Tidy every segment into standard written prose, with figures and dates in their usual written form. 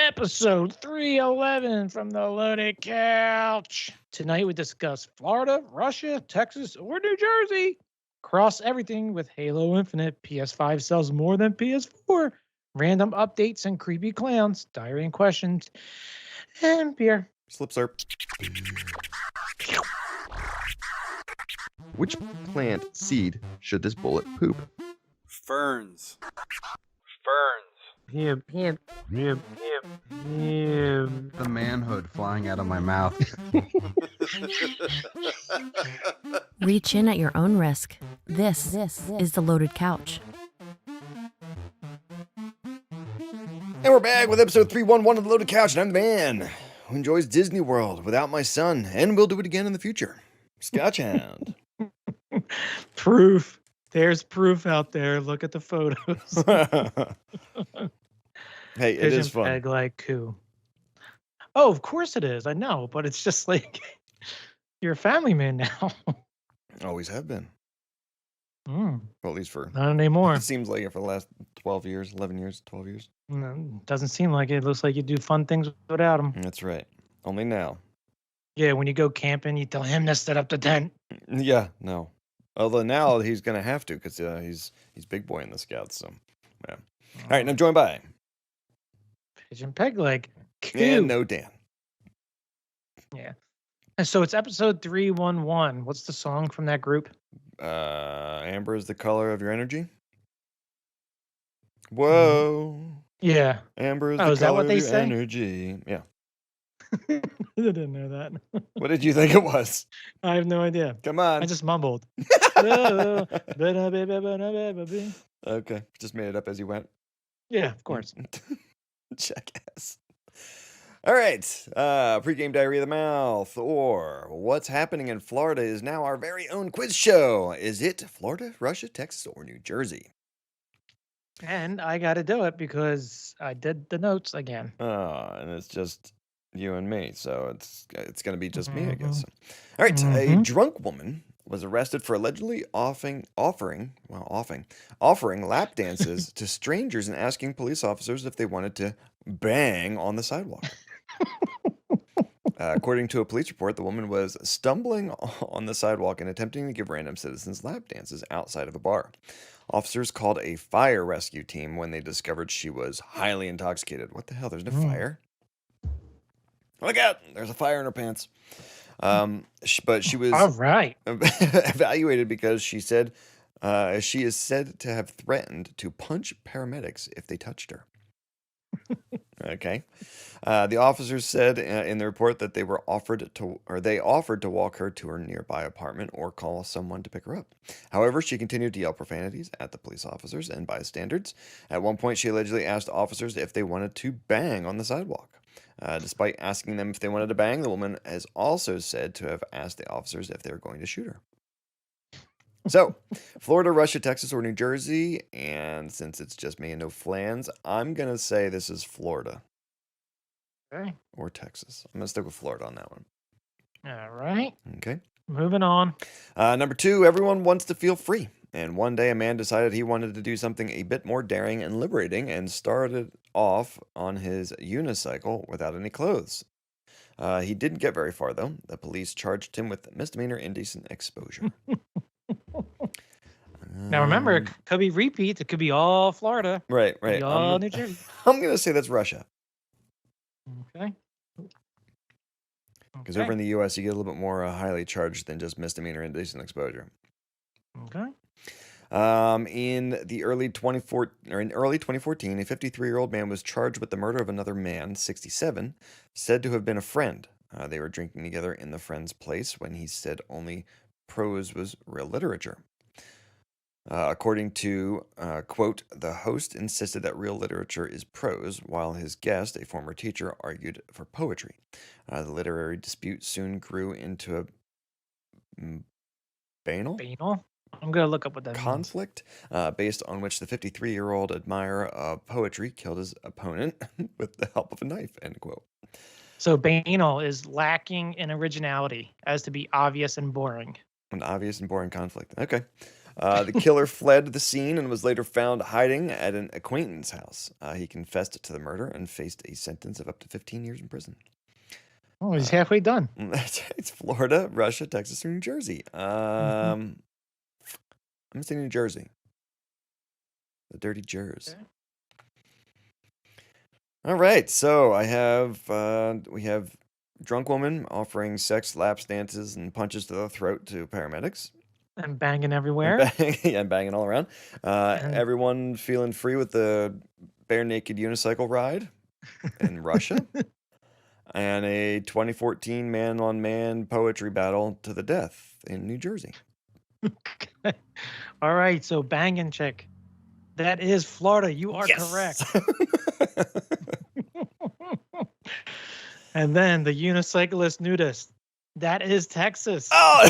Episode 311 from the Loaded Couch. Tonight we discuss Florida, Russia, Texas, or New Jersey. Cross everything with Halo Infinite. PS5 sells more than PS4. Random updates and creepy clowns. Diary and questions. And beer. Slip slurp. Which plant seed should this bullet poop? Ferns. Him. The manhood flying out of my mouth. Reach in at your own risk. This is the Loaded Couch. And we're back with episode 311 of the Loaded Couch, and I'm the man who enjoys Disney World without my son, and will do it again in the future. Scotchhound. Proof. There's proof out there. Look at the photos. Hey, it is fun. Peg like coup. Oh, of course it is. I know, but it's just like you're a family man now. Always have been. Well, at least for... Not anymore. It seems like it for the last 12 years, 11 years, 12 years. No, doesn't seem like it. It looks like you do fun things without him. That's right. Only now. Yeah, when you go camping, you tell him to set up the tent. Yeah, no. Although now he's going to have to because he's big boy in the Scouts. So, yeah. All right, and I'm joined by... Pigeon Peg leg. And no Dan. Yeah. And so it's episode 311. What's the song from that group? Amber is the color of your energy. Whoa. Yeah. Amber is Oh, the is that color what of they your say? energy. Yeah. I didn't know that. What did you think it was? I have no idea. Come on. I just mumbled. Okay. Just made it up as you went. Yeah, of course. Jackass. All right. Pre-game diarrhea of the mouth, or what's happening in Florida is now our very own quiz show. Is it Florida, Russia, Texas, or New Jersey? And I got to do it because I did the notes again. And it's just you and me, so it's going to be just me, I guess. All right. A drunk woman was arrested for allegedly offering lap dances to strangers and asking police officers if they wanted to bang on the sidewalk. According to a police report, the woman was stumbling on the sidewalk and attempting to give random citizens lap dances outside of a bar. Officers called a fire rescue team when they discovered she was highly intoxicated. What the hell? There's no fire? Look out! There's a fire in her pants. But she was all right. evaluated because she said she is said to have threatened to punch paramedics if they touched her. Okay. The officers said in the report that they offered to walk her to her nearby apartment or call someone to pick her up. However, she continued to yell profanities at the police officers and bystanders. At one point, she allegedly asked officers if they wanted to bang on the sidewalk. Despite asking them if they wanted to bang, the woman has also said to have asked the officers if they were going to shoot her. So, Florida, Russia, Texas, or New Jersey, and since it's just me and no flans, I'm going to say this is Florida. Okay. Or Texas. I'm going to stick with Florida on that one. All right. Okay. Moving on. Number 2, everyone wants to feel free. And one day a man decided he wanted to do something a bit more daring and liberating and started off on his unicycle without any clothes. He didn't get very far, though. The police charged him with misdemeanor indecent exposure. Now remember, it could be repeats. It could be all Florida. Right. All New Jersey. I'm going to say that's Russia. Okay. Because over in the U.S., you get a little bit more highly charged than just misdemeanor indecent exposure. Okay. In early 2014, a 53-year-old man was charged with the murder of another man, 67, said to have been a friend. They were drinking together in the friend's place when he said only prose was real literature. According to, quote, the host insisted that real literature is prose, while his guest, a former teacher, argued for poetry. The literary dispute soon grew into a banal? I'm going to look up what that conflict, based on which the 53-year-old admirer of poetry killed his opponent with the help of a knife, end quote. So banal is lacking in originality, as to be obvious and boring. An obvious and boring conflict. Okay. The killer fled the scene and was later found hiding at an acquaintance's house. He confessed to the murder and faced a sentence of up to 15 years in prison. Oh, he's halfway done. That's right. It's Florida, Russia, Texas, or New Jersey. I'm gonna say New Jersey. The dirty Jers. Okay. All right, so we have drunk woman offering sex, laps, dances, and punches to the throat to paramedics. And banging everywhere. And banging all around. Everyone feeling free with the bare naked unicycle ride in Russia. And a 2014 man-on-man poetry battle to the death in New Jersey. All right, so banging chick. That is Florida. You are correct. And then the unicyclist nudist. That is Texas. Oh,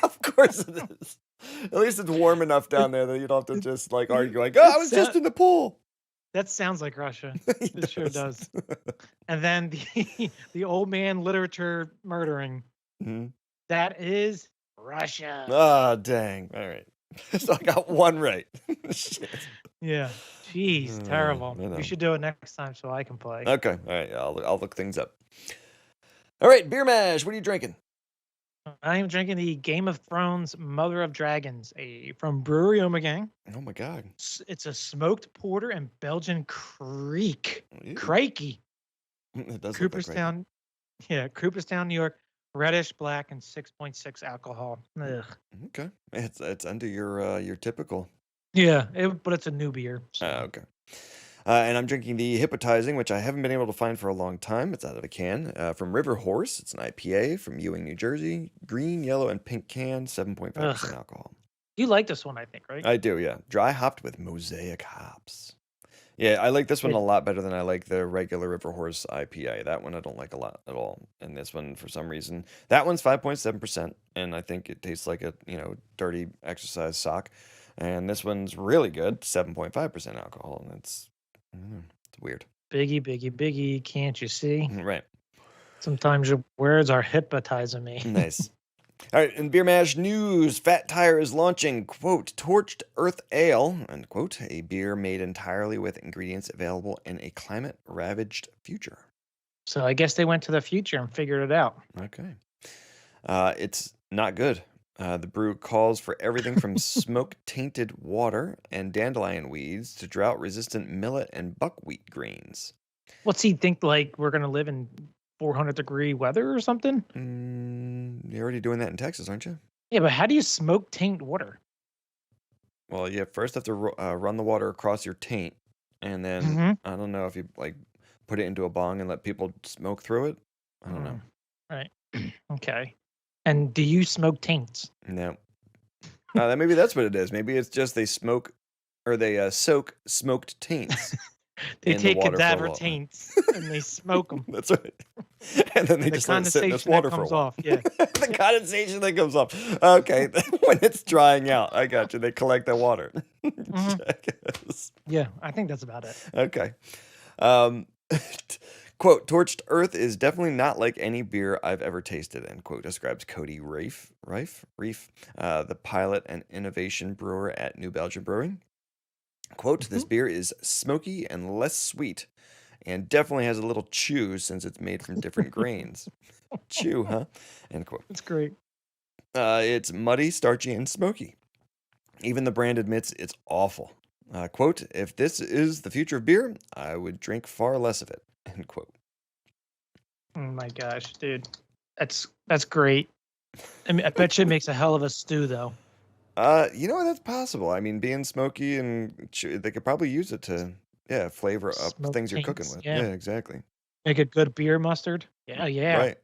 of course it is. At least it's warm enough down there that you don't have to just like argue like, oh, I was just in the pool. That sounds like Russia. It sure does. And then the old man literature murdering. Mm-hmm. That is Russia. Oh, dang. All right. So I got one right. Shit. Yeah. Jeez, terrible. We should do it next time so I can play. Okay. All right. I'll look things up. All right. Beer mash. What are you drinking? I am drinking the Game of Thrones Mother of Dragons, from Brewery Ommegang. Oh my God. It's a smoked porter and Belgian Creek. Ew. Crikey. It does look like Cooperstown. Yeah, Cooperstown, New York. Reddish black and 6.6 alcohol. Ugh. Okay. It's under your typical. Yeah, but it's a new beer. So. Okay. And I'm drinking the Hippotizing, which I haven't been able to find for a long time. It's out of a can from River Horse. It's an IPA from Ewing, New Jersey. Green, yellow, and pink can, 7.5% alcohol. You like this one, I think, right? I do, yeah. Dry hopped with mosaic hops. Yeah, I like this one a lot better than I like the regular River Horse IPA. That one I don't like a lot at all. And this one, for some reason, that one's 5.7%, and I think it tastes like a dirty exercise sock. And this one's really good, 7.5% alcohol, and it's weird. Biggie, can't you see? Right. Sometimes your words are hypnotizing me. Nice. All right, in Beer Mash news, Fat Tire is launching, quote, Torched Earth Ale, unquote, a beer made entirely with ingredients available in a climate-ravaged future. So I guess they went to the future and figured it out. Okay. It's not good. The brew calls for everything from smoke-tainted water and dandelion weeds to drought-resistant millet and buckwheat grains. What's he think, like we're going to live in 400-degree weather or something? You're already doing that in Texas, aren't you? Yeah, but how do you smoke taint water? Well, you first have to run the water across your taint, and then I don't know if you like put it into a bong and let people smoke through it. I don't know. Right. Okay. And do you smoke taints? No. Maybe that's what it is. Maybe it's just they smoke or they soak smoked taints. They take cadaver taints and they smoke them. That's right. And then they just let it sit in this water for a while. Off, yeah. The condensation that comes off. Okay. When it's drying out, I got you. They collect that water. Yeah, I think that's about it. Okay. Quote, Torched Earth is definitely not like any beer I've ever tasted, end quote, describes Cody Reif, the pilot and innovation brewer at New Belgium Brewing. Quote, This beer is smoky and less sweet and definitely has a little chew since it's made from different grains. Chew, huh? End quote. That's great. It's muddy, starchy, and smoky. Even the brand admits it's awful. Quote, If this is the future of beer, I would drink far less of it. End quote. Oh my gosh, dude. That's great. I mean, I bet you it makes a hell of a stew, though. That's possible. I mean, being smoky and they could probably use it to, flavor up Smoke things you're taints, cooking with. yeah. Yeah, exactly. Make a good beer mustard. Yeah. Right.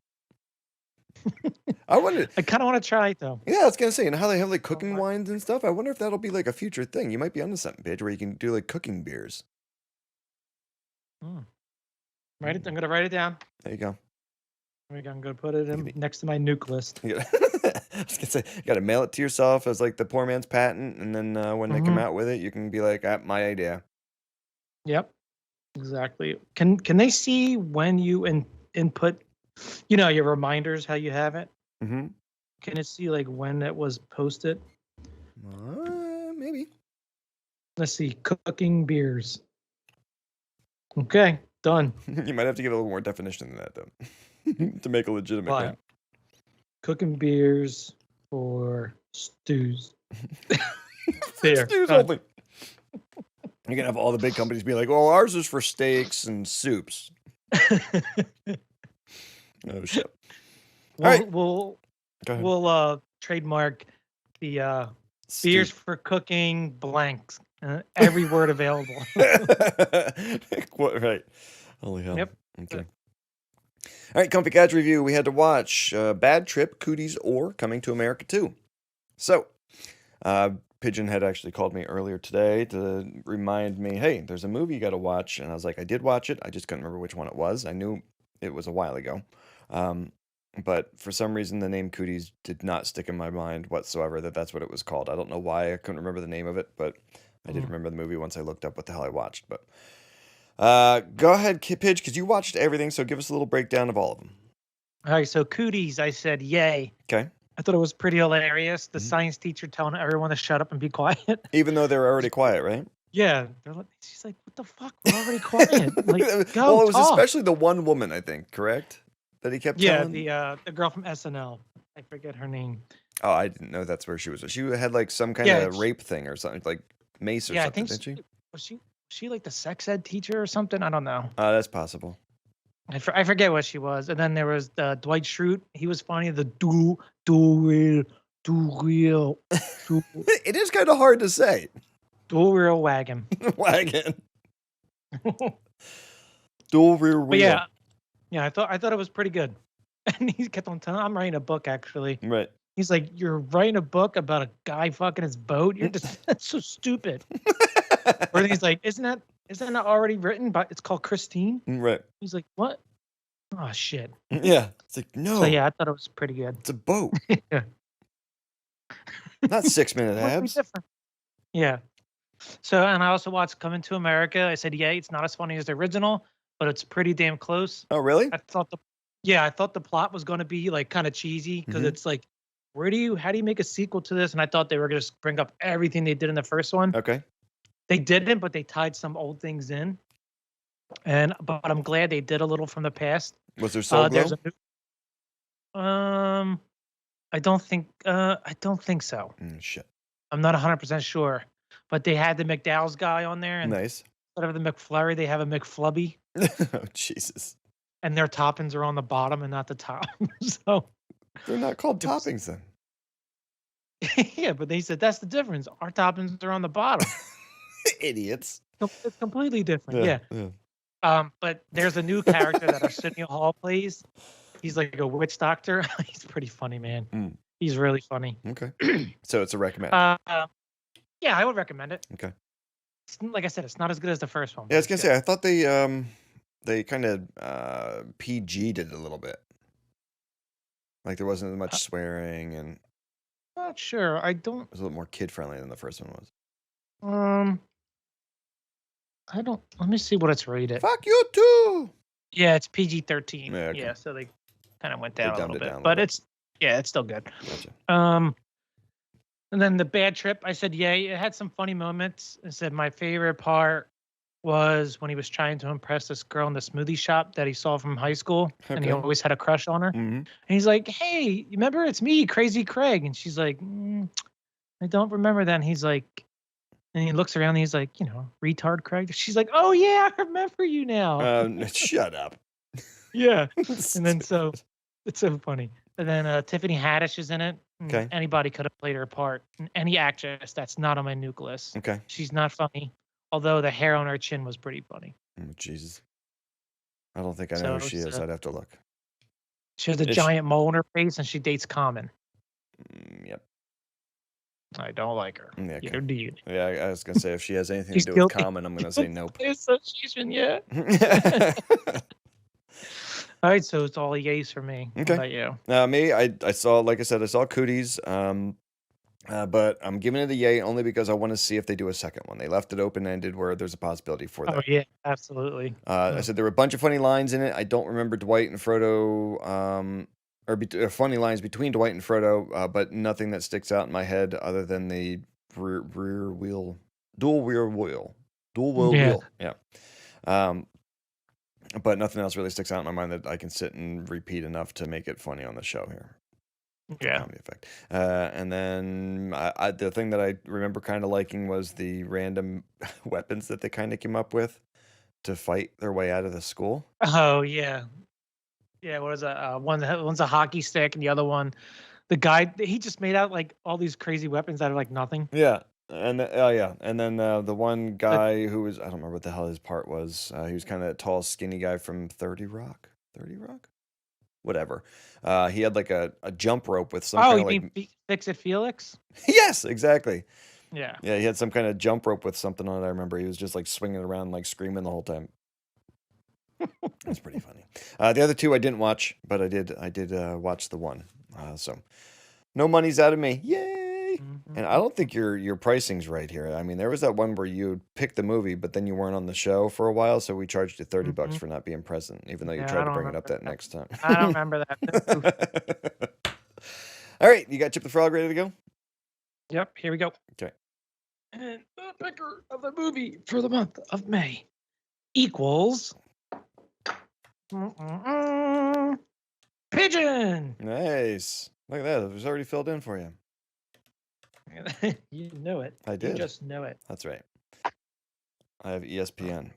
I wonder. I kind of want to try it, though. Yeah, I was gonna say, and how they have like cooking wines and stuff. I wonder if that'll be like a future thing. You might be onto something, Paige, where you can do like cooking beers. I'm gonna write it down. There you go. I'm gonna put it in next to my nuke list. I was gonna say, you gotta mail it to yourself as like the poor man's patent, and then when they come out with it, you can be like, my idea. Yep, exactly. Can they see when you input, your reminders, how you have it? Mm-hmm. Can it see like when it was posted? Maybe. Let's see. Cooking beers. Okay, done. You might have to give a little more definition than that, though, to make a legitimate Why? claim. Cooking beers for stews. There. Stews done. only. You're gonna have all the big companies be like, "Oh, ours is for steaks and soups." Oh shit! We'll, right. we'll Go ahead. we'll trademark the Stew- beers for cooking blanks. Every word available. What, right. Holy hell. Yep. Okay. All right, Comfy Couch review. We had to watch Bad Trip, Cooties, or Coming to America 2. So, Pigeon had actually called me earlier today to remind me, hey, there's a movie you got to watch. And I was like, I did watch it. I just couldn't remember which one it was. I knew it was a while ago. But for some reason, the name Cooties did not stick in my mind whatsoever that's what it was called. I don't know why I couldn't remember the name of it, but I did remember the movie once I looked up what the hell I watched. But go ahead, Pidge, because you watched everything, so give us a little breakdown of all of them. All right, so Cooties, I said yay. Okay. I thought it was pretty hilarious. The science teacher telling everyone to shut up and be quiet. Even though they were already quiet, right? Yeah, she's like, "What the fuck? We're already quiet." Like, go Well, it was talk. especially the one woman, I think, correct? That he kept Yeah, telling? the girl from SNL. I forget her name. Oh, I didn't know that's where she was. She had like some kind Yeah, of rape thing or something, like mace or Yeah, I something, think didn't she? was she like the sex ed teacher or something? I don't know. That's possible. I forget what she was. And then there was Dwight Schrute. He was funny. The do real It is kind of hard to say. wagon. Wagon. Dual rear wheel. But yeah, I thought it was pretty good. And he kept on telling, I'm writing a book actually. Right. He's like, you're writing a book about a guy fucking his boat. You're just that's so stupid. Or he's like, isn't that already written? But it's called Christine. Right. He's like, what? Oh shit. Yeah. It's like, no. So yeah, I thought it was pretty good. It's a boat. Yeah. Not 6 minute Must be abs. different. Yeah. So, and I also watched Coming to America. I said, yeah, it's not as funny as the original, but it's pretty damn close. Oh, really? I thought the plot was going to be like kind of cheesy because Mhm. it's like, how do you make a sequel to this? And I thought they were going to bring up everything they did in the first one. Okay. They didn't, but they tied some old things in. But I'm glad they did a little from the past. Was there soul glow? There's a new, I don't think so. Shit. I'm not 100% sure, but they had the McDowell's guy on there, and Nice. instead of the McFlurry, they have a McFlubby, Oh, Jesus. and their toppings are on the bottom and not the top. So They're not called It was- toppings then. yeah, but they said that's the difference. Our toppings are on the bottom. Idiots. It's completely different. Yeah. Yeah. But there's a new character that Arsenio Hall plays. He's like a witch doctor. He's pretty funny, man. Mm. He's really funny. Okay. So it's a recommend. Yeah, I would recommend it. Okay. Like I said, it's not as good as the first one. Yeah, I was but gonna it's say, I thought they kind of PG'd it a little bit. Like there wasn't as much swearing, and it good. Not sure. I don't. was a little more kid friendly than the first one was. I don't. Let me see what it's rated. Fuck you too. Yeah, it's PG-13. Yeah, okay. Yeah, so they kind of went They down a dumbed little it bit, down a but little it's still good. Gotcha. And then the bad trip, I said, yay. It had some funny moments. I said my favorite part was when he was trying to impress this girl in the smoothie shop that he saw from high school, and he Okay. always had a crush on her. Mm-hmm. And he's like, "Hey, remember it's me, Crazy Craig?" And she's like, "I don't remember that." And he's like, and he looks around and he's like, retard Craig. She's like, "Oh yeah, I remember you now." Shut up. Yeah. And then so it's so funny. And then Tiffany Haddish is in it. And Okay. Anybody could have played her part. And any actress that's not on my nucleus. Okay. She's not funny. Although the hair on her chin was pretty funny. Oh, Jesus. I don't think I know who So she is. I'd have to look. She has a Is she- giant mole on her face and she dates Common. Yep. I don't like her. Yeah, okay. Either do you. Yeah, I was gonna say if she has anything to She's do with guilty. Common, I'm gonna say nope. Association, yeah. All right, so it's all yays for me. What Okay. about you? Me, I saw, like I said, I saw Cooties, but I'm giving it a yay only because I want to see if they do a second one. They left it open ended where there's a possibility for that. Oh yeah, absolutely. I said there were a bunch of funny lines in it. I don't remember Dwight and Frodo funny lines between Dwight and Frodo, but nothing that sticks out in my head other than the dual rear wheel. Yeah. But nothing else really sticks out in my mind that I can sit and repeat enough to make it funny on the show here. Yeah. Comedy effect. And then the thing that I remember kind of liking was the random weapons that they kind of came up with to fight their way out of the school. Oh yeah. Yeah, what is that? One's a hockey stick, and the other one, the guy, he just made out like all these crazy weapons out of like nothing. Yeah. And and then the one guy who was, I don't remember what the hell his part was. He was kind of that tall, skinny guy from 30 Rock, whatever. He had like a jump rope with some Oh, kind you of like mean Fix It Felix? yes, exactly. Yeah. Yeah, he had some kind of jump rope with something on it. I remember he was just like swinging around, like screaming the whole time. That's pretty funny. The other two I didn't watch, but I did watch the one. So no money's out of me. Yay! And I don't think your pricing's right here. I mean, there was that one where you picked the movie, but then you weren't on the show for a while, so we charged you $30 for not being present, even though you Yeah, tried I to don't bring it up remember that next time. I don't remember that. All right, you got Chip the Frog ready to go? Yep, here we go. Okay. And the picker of the movie for the month of May equals Pigeon. Nice. Look at that. It was already filled in for you. You know it. I did. You just know it. That's right. I have ESPN.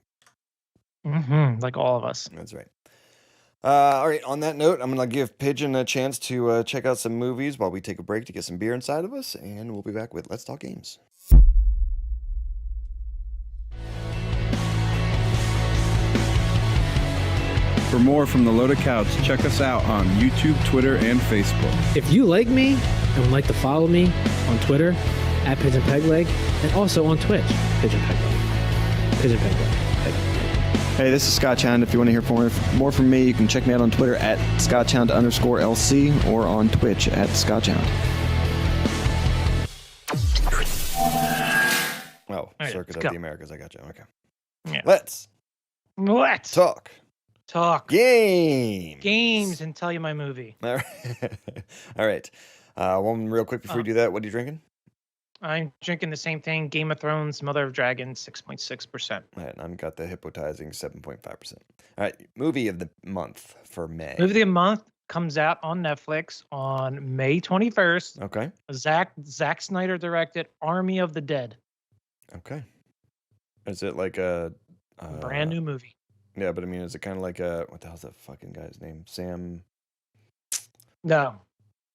Like all of us. That's right. All right. On that note, I'm going to give Pigeon a chance to check out some movies while we take a break to get some beer inside of us, and we'll be back with Let's Talk Games. For more from the Loaded Couch, check us out on YouTube, Twitter, and Facebook. If you like me and would like to follow me on Twitter at Pigeon Pegleg and also on Twitch, Pigeon Pegleg. Pigeon Pegleg. Hey, this is Scotchhound. If you want to hear more from me, you can check me out on Twitter at Scotchhound_LC or on Twitch at Scotchhound. Oh, right, Circuit let's of go. the Americas. I got you. Okay. Yeah. Let's Talk games. games and tell you my movie. All right. All right. One real quick before we do that. What are you drinking? I'm drinking the same thing, Game of Thrones, Mother of Dragons, 6.6%. All right, and I've got the Hippotizing 7.5%. All right, movie of the month for May. Movie of the month comes out on Netflix on May 21st. Okay. Zack Snyder directed Army of the Dead. Okay. Is it like a Brand new movie. Yeah, but I mean, is it kind of like a what the hell's that fucking guy's name? Sam. No.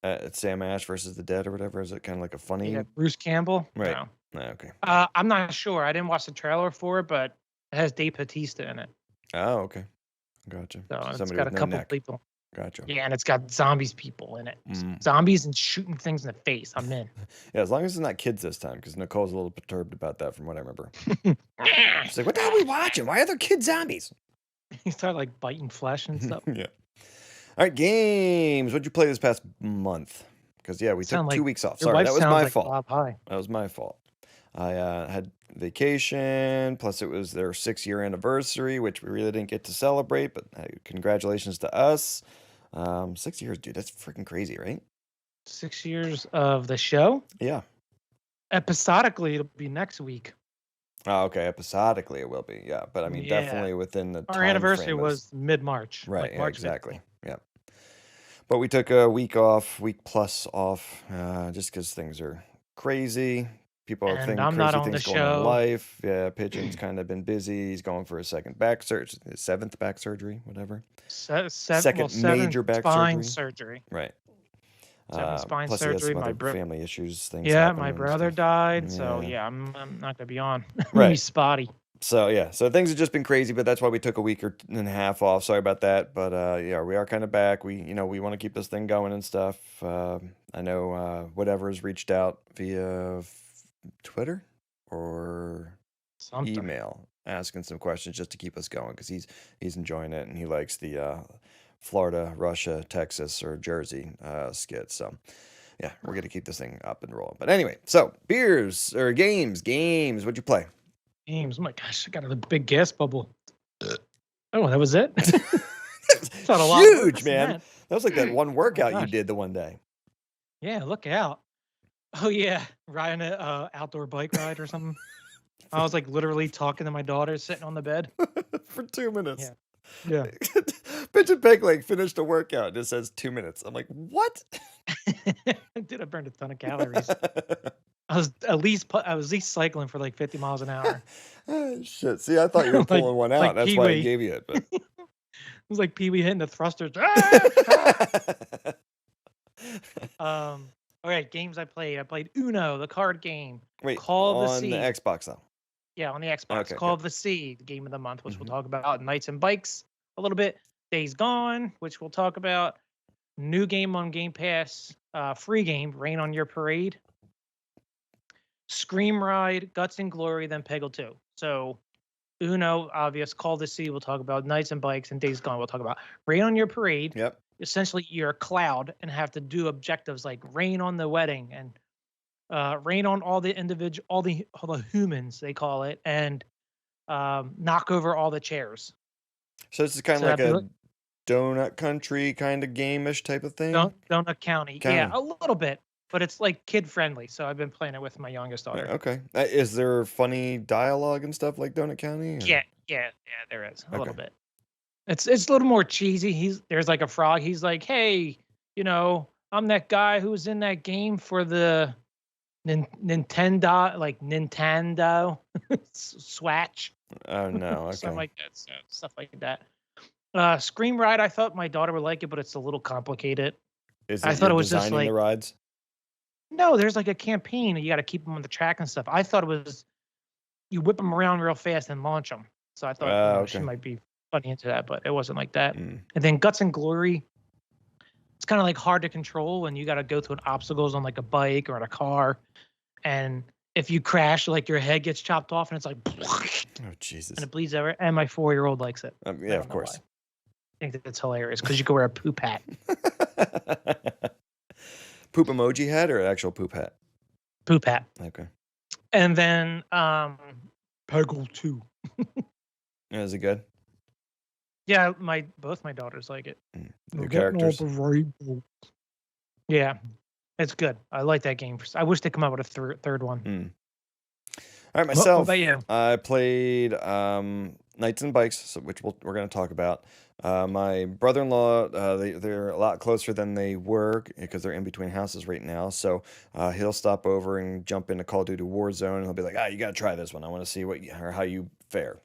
It's Sam Ash versus the Dead or whatever. Is it kind of like a funny? Yeah, Bruce Campbell. Right. No. No, okay. I'm not sure. I didn't watch the trailer for it, but it has Dave Bautista in it. Oh, okay. Gotcha. So it's Somebody got a with no couple neck. people. Gotcha. Yeah, and it's got zombies people in it. Mm. Zombies and shooting things in the face. I'm in. Yeah, as long as it's not kids this time, because Nicole's a little perturbed about that from what I remember. She's like, "What the hell are we watching? Why are there kid zombies?" You start like biting flesh and stuff. Yeah. All right, games. What'd you play this past month? Because yeah, we took Sound 2 like- weeks off. Your Sorry, wife that was sounds my like fault. Bob High. That was my fault. I had vacation, plus it was their 6-year anniversary, which we really didn't get to celebrate, but hey, congratulations to us. 6 years, dude, that's freaking crazy, right? 6 years of the show. Yeah. Episodically, it'll be next week. Oh, okay, episodically it will be, yeah. But I mean, Yeah. definitely within the Our time anniversary frame of- was mid-March. Right, like yeah, March exactly. 15th. Yeah. But we took a week plus off, just because things are crazy. People are And thinking I'm crazy not on things the going on in show. life. Yeah, Pigeon's kind of been busy. He's going for a second back surgery, his 7th back surgery, whatever. Seventh major back spine surgery. Right. Seven spine plus he has surgery. some My other family issues, things. Yeah, happening my and brother stuff. died, so Yeah. yeah, I'm not gonna be on. Right. Be spotty. So yeah, so things have just been crazy, but that's why we took a week and a half off. Sorry about that, but yeah, we are kind of back. We want to keep this thing going and stuff. I know whatever's reached out via Twitter or Something. email asking some questions just to keep us going because he's enjoying it and he likes the Florida, Russia, Texas, or Jersey skits. So yeah, we're gonna keep this thing up and rolling. But anyway, so beers or games. What'd you play? Games. Oh my gosh, I got a big gas bubble. Oh, that was it. Thought a lot more Huge, than man. that. That was like that one workout you gosh. did the one day. Yeah, look out. Oh yeah, riding a outdoor bike ride or something. I was like literally talking to my daughter sitting on the bed. For 2 minutes. Yeah. Pigeon Peg Leg finished a workout. It just says 2 minutes. I'm like, what? Dude, I burned a ton of calories. I was at least cycling for like 50 miles an hour. Oh, shit. See, I thought you were Like- pulling one out. like That's why I Pee-wee. gave you it. But It was like Pee Wee hitting the thrusters. Okay, games I played. I played Uno, the card game. Wait, Call of the on the Sea. Xbox though. Yeah, on the Xbox. Okay, Call okay. of the Sea, the game of the month, which Mhm. we'll talk about. Knights and Bikes a little bit. Days Gone, which we'll talk about. New game on Game Pass. Free game, Rain on Your Parade. Scream Ride, Guts and Glory, then Peggle 2. So Uno, obvious. Call of the Sea, we'll talk about. Knights and Bikes, and Days Gone, we'll talk about. Rain on Your Parade. Yep. Essentially, you're a cloud and have to do objectives like rain on the wedding and rain on all the all the humans, they call it, and knock over all the chairs. So this is kind So of like that'd be a Donut Country kind of game-ish type of thing. Donut County. Yeah, County. a little bit, but it's like kid friendly. So I've been playing it with my youngest daughter. Okay. Is there funny dialogue and stuff like Donut County? or- Yeah, there is a little Okay. bit. It's a little more cheesy. There's like a frog. He's like, hey, I'm that guy who was in that game for the Nintendo, Swatch. Oh no. Stuff Okay. like that. So, stuff like that. Scream Ride, I thought my daughter would like it, but it's a little complicated. Is I it thought you're it was just designing the like- rides? No, there's like a campaign. You got to keep them on the track and stuff. I thought it was you whip them around real fast and launch them. So I thought she okay. might be funny into that, but it wasn't like that. Mm. And then Guts and Glory, it's kind of like hard to control when you got to go through obstacles on like a bike or in a car. And if you crash, like your head gets chopped off and it's like, Oh Jesus. and it bleeds everywhere. And my 4-year-old likes it. Yeah, don't of know course. I think that's hilarious because you can wear a poop hat. Poop emoji hat or actual poop hat? Poop hat. Okay. And then Peggle 2. Is it good? Yeah, both my daughters like it. New characters. Yeah, it's good. I like that game. I wish they come out with a third one. All right, What myself. about you? I played Knights and Bikes, which we're going to talk about. My brother-in-law, they're a lot closer than they were because they're in between houses right now. So he'll stop over and jump into Call of Duty Warzone, and he'll be like, you got to try this one. I want to see how you fare.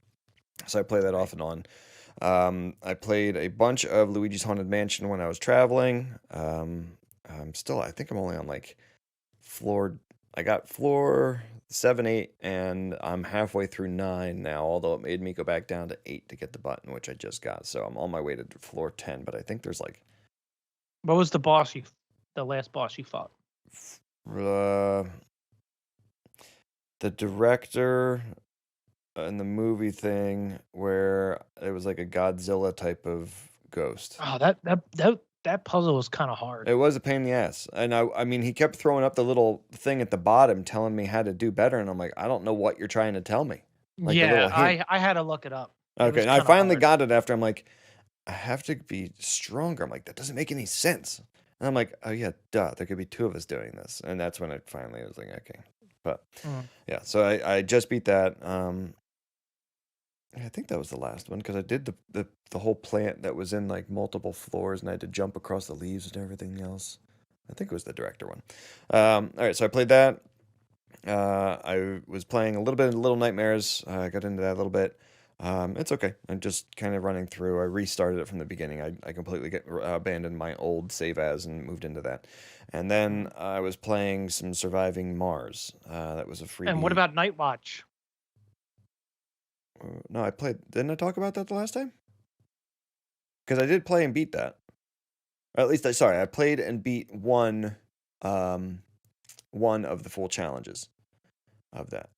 So I play that off and on. I played a bunch of Luigi's Haunted Mansion when I was traveling. I think I'm only on like I got floor 7, 8, and I'm halfway through 9 now, although it made me go back down to 8 to get the button, which I just got. So I'm on my way to floor 10, but I think there's like What was the last boss you fought? the director in the movie thing where it was like a Godzilla type of ghost. Oh, that puzzle was kind of hard. It was a pain in the ass. And I mean, he kept throwing up the little thing at the bottom telling me how to do better. And I'm like, I don't know what you're trying to tell me. Like a yeah, little hint. I had to look it up. It Okay, was and I kinda finally hard. got it after I'm like, I have to be stronger. I'm like, that doesn't make any sense. And I'm like, oh yeah, duh, there could be 2 of us doing this. And that's when it finally was like, okay. But yeah, so I just beat that. I think that was the last one because I did the whole plant that was in like multiple floors and I had to jump across the leaves and everything else. I think it was the director one. All right, so I played that. I was playing a little bit of Little Nightmares. I got into that a little bit. It's okay. I'm just kind of running through. I restarted it from the beginning. I completely abandoned my old save as and moved into that. And then I was playing some Surviving Mars. That was a free. And what about Night Watch? No, I played. Didn't I talk about that the last time? Because I did play and beat that. Or at least I played and beat one of the full challenges of that.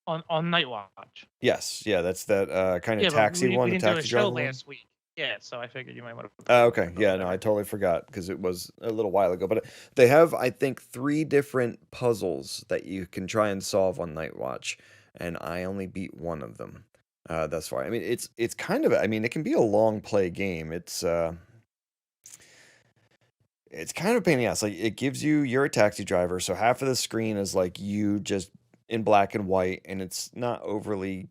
On Night Watch. Yes, yeah, that's that kind of Yeah, taxi but we one. didn't the do a taxi show driver one. last week. Yeah, so I figured you might want to. Oh, okay. Yeah, no, I totally forgot because it was a little while ago. But they have, I think, 3 different puzzles that you can try and solve on Night Watch, and I only beat one of them thus far. I mean, it's kind of, I mean, it can be a long play game. It's It's kind of a pain in the ass. Like it gives you're a taxi driver, so half of the screen is like you just in black and white, and it's not overly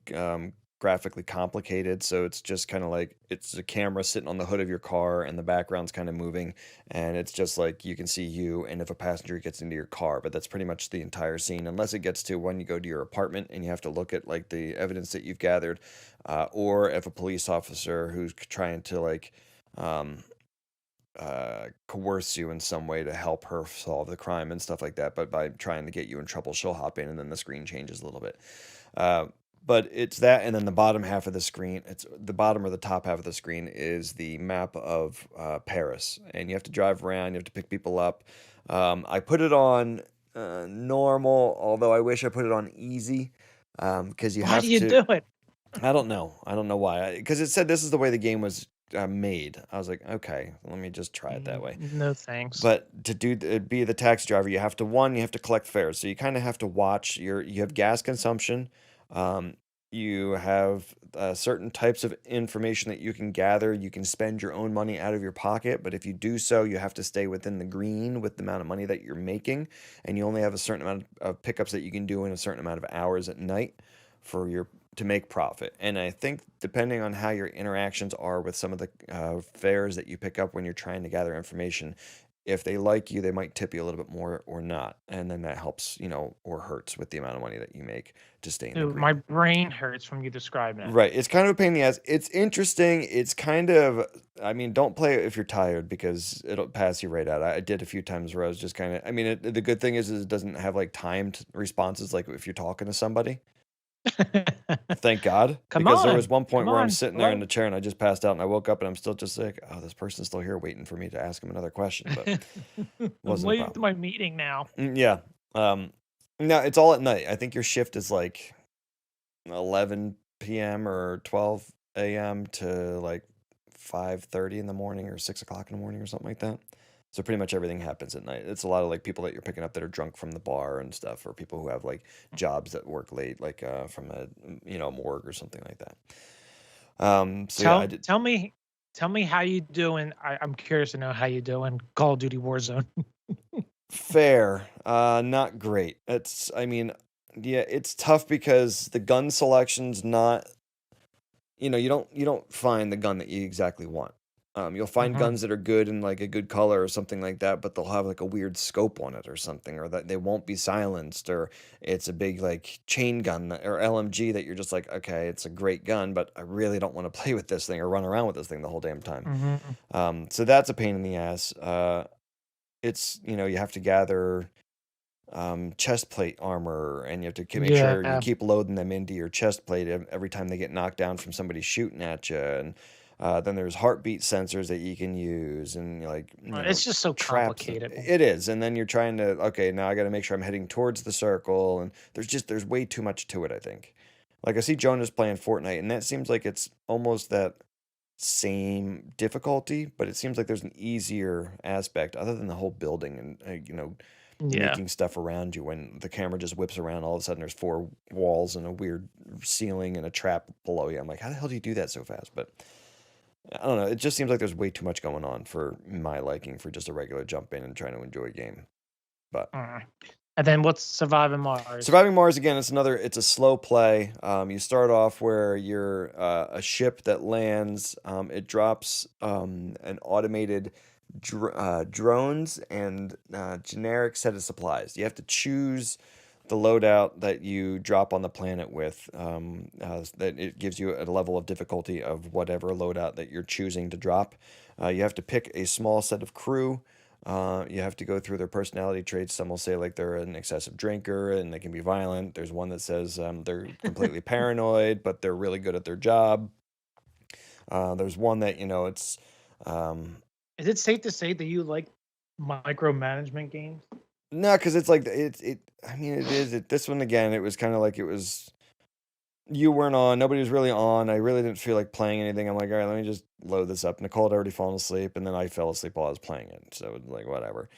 graphically complicated. So it's just kind of like it's a camera sitting on the hood of your car, and the background's kind of moving, and it's just like you can see you, and if a passenger gets into your car, but that's pretty much the entire scene, unless it gets to when you go to your apartment and you have to look at like the evidence that you've gathered, or if a police officer who's trying to like. Coerce you in some way to help her solve the crime and stuff like that. But by trying to get you in trouble, she'll hop in and then the screen changes a little bit. But it's that, and then the bottom half of the screen, it's the bottom or the top half of the screen is the map of Paris. And you have to drive around, you have to pick people up. I put it on normal, although I wish I put it on easy because you Why have do you to. do it? I don't know. I don't know why. Because it said this is the way the game was made. I was like, okay, let me just try it that way. No thanks. But to be the taxi driver, you have to collect fares. So you kind of have to watch you have gas consumption. You have certain types of information that you can gather. You can spend your own money out of your pocket, but if you do so, you have to stay within the green with the amount of money that you're making, and you only have a certain amount of pickups that you can do in a certain amount of hours at night to make profit. And I think depending on how your interactions are with some of the fares that you pick up when you're trying to gather information, if they like you, they might tip you a little bit more or not. And then that helps, or hurts with the amount of money that you make to stay in the Dude, green. my brain hurts from you describing it. Right. It's kind of a pain in the ass. It's interesting. It's kind of, don't play it if you're tired because it'll pass you right out. I did a few times where I was just kind of, the good thing is it doesn't have like timed responses like if you're talking to somebody. Thank God. Because there was one point where I'm sitting there in the chair and I just passed out and I woke up and I'm still just like, oh, this person's still here waiting for me to ask him another question. But wasn't waiting for my meeting now. Yeah. No, it's all at night. I think your shift is like 11 p.m. or 12 a.m. to like 5:30 in the morning or 6 o'clock in the morning or something like that. So pretty much everything happens at night. It's a lot of like people that you're picking up that are drunk from the bar and stuff, or people who have like jobs that work late, like from a morgue or something like that. Tell me how you doing. I'm curious to know how you doing. Call of Duty Warzone. Fair, not great. It's tough because the gun selection's not. You don't find the gun that you exactly want. You'll find guns that are good in like a good color or something like that, but they'll have like a weird scope on it or something, or that they won't be silenced, or it's a big like chain gun or LMG that you're just like, okay, it's a great gun, but I really don't want to play with this thing or run around with this thing the whole damn time. So that's a pain in the ass. It's you have to gather chest plate armor, and you have to make sure you keep loading them into your chest plate every time they get knocked down from somebody shooting at you, and then there's heartbeat sensors that you can use, and it's just so complicated. It is, and then you're trying to now I got to make sure I'm heading towards the circle, and there's way too much to it. I think, like I see Jonas playing Fortnite, and that seems like it's almost that same difficulty, but it seems like there's an easier aspect other than the whole building and making stuff around you. When the camera just whips around, all of a sudden there's 4 walls and a weird ceiling and a trap below you. I'm like, how the hell do you do that so fast? But I don't know. It just seems like there's way too much going on for my liking for just a regular jump in and trying to enjoy a game. But and then what's Surviving Mars? Surviving Mars, again, it's a slow play. You start off where you're a ship that lands. It drops an automated drones and generic set of supplies. You have to choose the loadout that you drop on the planet with. That it gives you a level of difficulty of whatever loadout that you're choosing to drop. You have to pick a small set of crew. You have to go through their personality traits. Some will say like they're an excessive drinker and they can be violent. There's one that says they're completely paranoid, but they're really good at their job. There's one that it's. Is it safe to say that you like micromanagement games? No, because it's like it is. This one again, it was kind of like it was. You weren't on. Nobody was really on. I really didn't feel like playing anything. I'm like, all right, let me just load this up. Nicole had already fallen asleep, and then I fell asleep while I was playing it. So it was like whatever.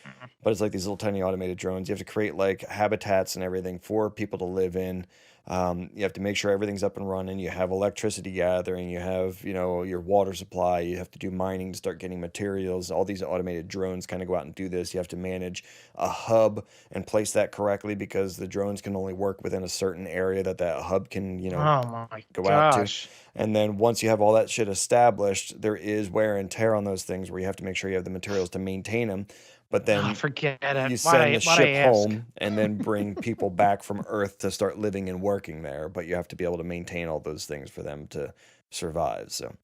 But it's like these little tiny automated drones. You have to create like habitats and everything for people to live in. You have to make sure everything's up and running. You have electricity gathering. You have, your water supply. You have to do mining to start getting materials. All these automated drones kind of go out and do this. You have to manage a hub and place that correctly because the drones can only work within a certain area that hub can, Oh my go out to. gosh. And then once you have all that shit established, there is wear and tear on those things where you have to make sure you have the materials to maintain them. But then Forget it. you Why'd send I the ship ask? home and then bring people back from Earth to start living and working there. But you have to be able to maintain all those things for them to survive. So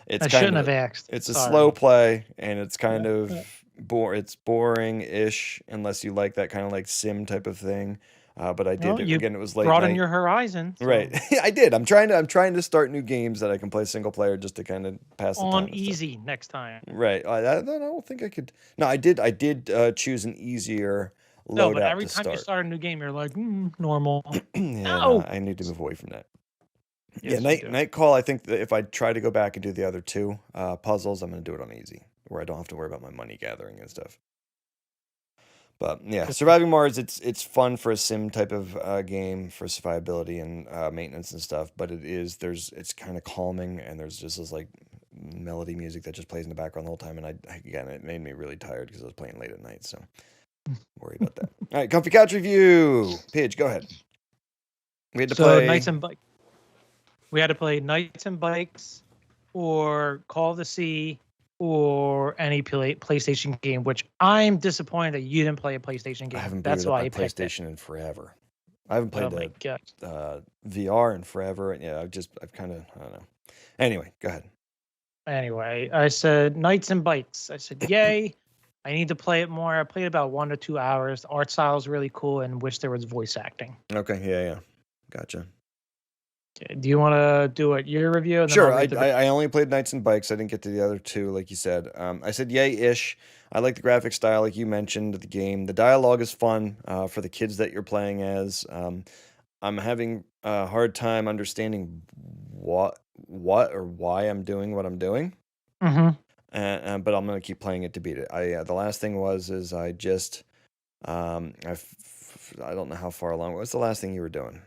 it's I shouldn't have asked. It's a Sorry. slow play, and it's kind of it's boring-ish unless you like that kind of like sim type of thing. But I did Well, you again. It was late Broaden night. your horizon. so Right, I did. I'm trying to start new games that I can play single player just to kind of pass the time On and stuff. easy next time. Right. I don't think I could. No, I did choose an easier No, loadout but every to time you start. start a new game, you're like, normal. Yeah, No. no, I need to move away from that. Yes, you Yeah, do. night call. I think that if I try to go back and do the other two puzzles, I'm going to do it on easy, where I don't have to worry about my money gathering and stuff. But yeah, Surviving Mars, it's fun for a sim type of game for survivability and maintenance and stuff. But it's kind of calming, and there's just this like melody music that just plays in the background the whole time. And again, it made me really tired because I was playing late at night. So worry about that. All right, Comfy Couch review. Paige, go ahead. We had to play Knights and Bikes. We had to play Knights and Bikes, or Call of the Sea, or any PlayStation game. Which I'm disappointed that you didn't play a PlayStation game. I haven't That's booted up why my I picked it. PlayStation in forever. I haven't played Oh my god. VR in forever. And yeah, I've kind of, I don't know. Anyway, go ahead. Anyway, I said Knights and Bikes. I said, yay. I need to play it more. I played about 1 to 2 hours. The art style is really cool and wish there was voice acting. Okay, yeah. Gotcha. Okay, do you want to do your review? And then Sure. I'll I read the- I only played Knights and Bikes. I didn't get to the other two, like you said. I said yay-ish. I like the graphic style, like you mentioned, of the game. The dialogue is fun for the kids that you're playing as. I'm having a hard time understanding what or why I'm doing what I'm doing. Mhm. But I'm gonna keep playing it to beat it. The last thing is I just I don't know how far along. What's the last thing you were doing?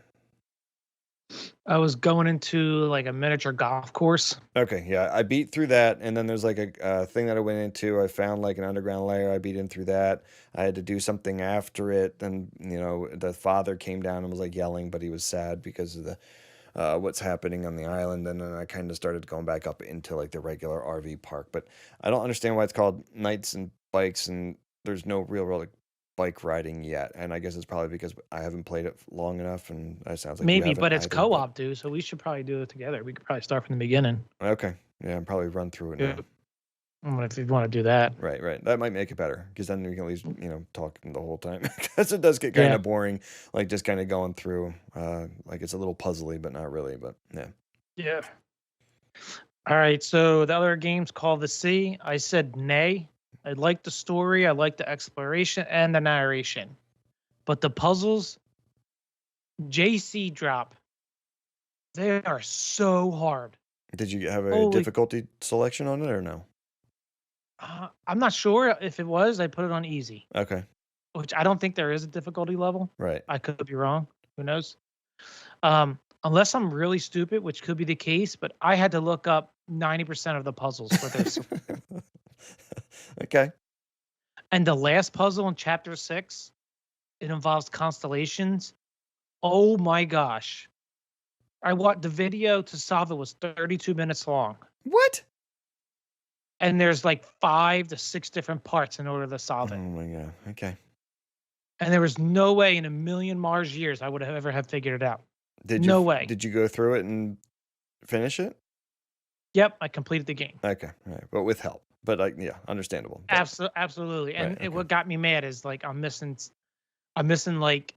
I was going into like a miniature golf course. Okay, yeah, I beat through that, and then there's like a thing that I went into. I found like an underground layer. I beat in through that. I had to do something after it, and the father came down and was like yelling, but he was sad because of the what's happening on the island. And then I kind of started going back up into like the regular RV park. But I don't understand why it's called Knights and Bikes, and there's no real like bike riding yet. And I guess it's probably because I haven't played it long enough, and it sounds like you Maybe, haven't but it's either, co-op, dude. So we should probably do it together. We could probably start from the beginning. Okay, yeah, and probably run through it now. If you want to do that. Right. That might make it better because then we can at least talk the whole time because it does get kind of boring, like just kind of going through. Like it's a little puzzly, but not really. But yeah. Yeah. All right. So the other game's called The Sea. I said nay. I like the story. I like the exploration and the narration. But the puzzles, JC drop, they are so hard. Did you have a difficulty selection on it or no? I'm not sure if it was. I put it on easy. Okay. Which I don't think there is a difficulty level. Right. I could be wrong. Who knows? Unless I'm really stupid, which could be the case, but I had to look up 90% of the puzzles for this. Okay. And the last puzzle in chapter 6, it involves constellations. Oh my gosh. The video to solve it was 32 minutes long. What? And there's like 5 to 6 different parts in order to solve it. Oh my god. Okay. And there was no way in a million Mars years I would have ever have figured it out. No way. Did you go through it and finish it? Yep, I completed the game. Okay. All right. But with help. But yeah, understandable. But, Absolutely. And Right, okay. what got me mad is like I'm missing like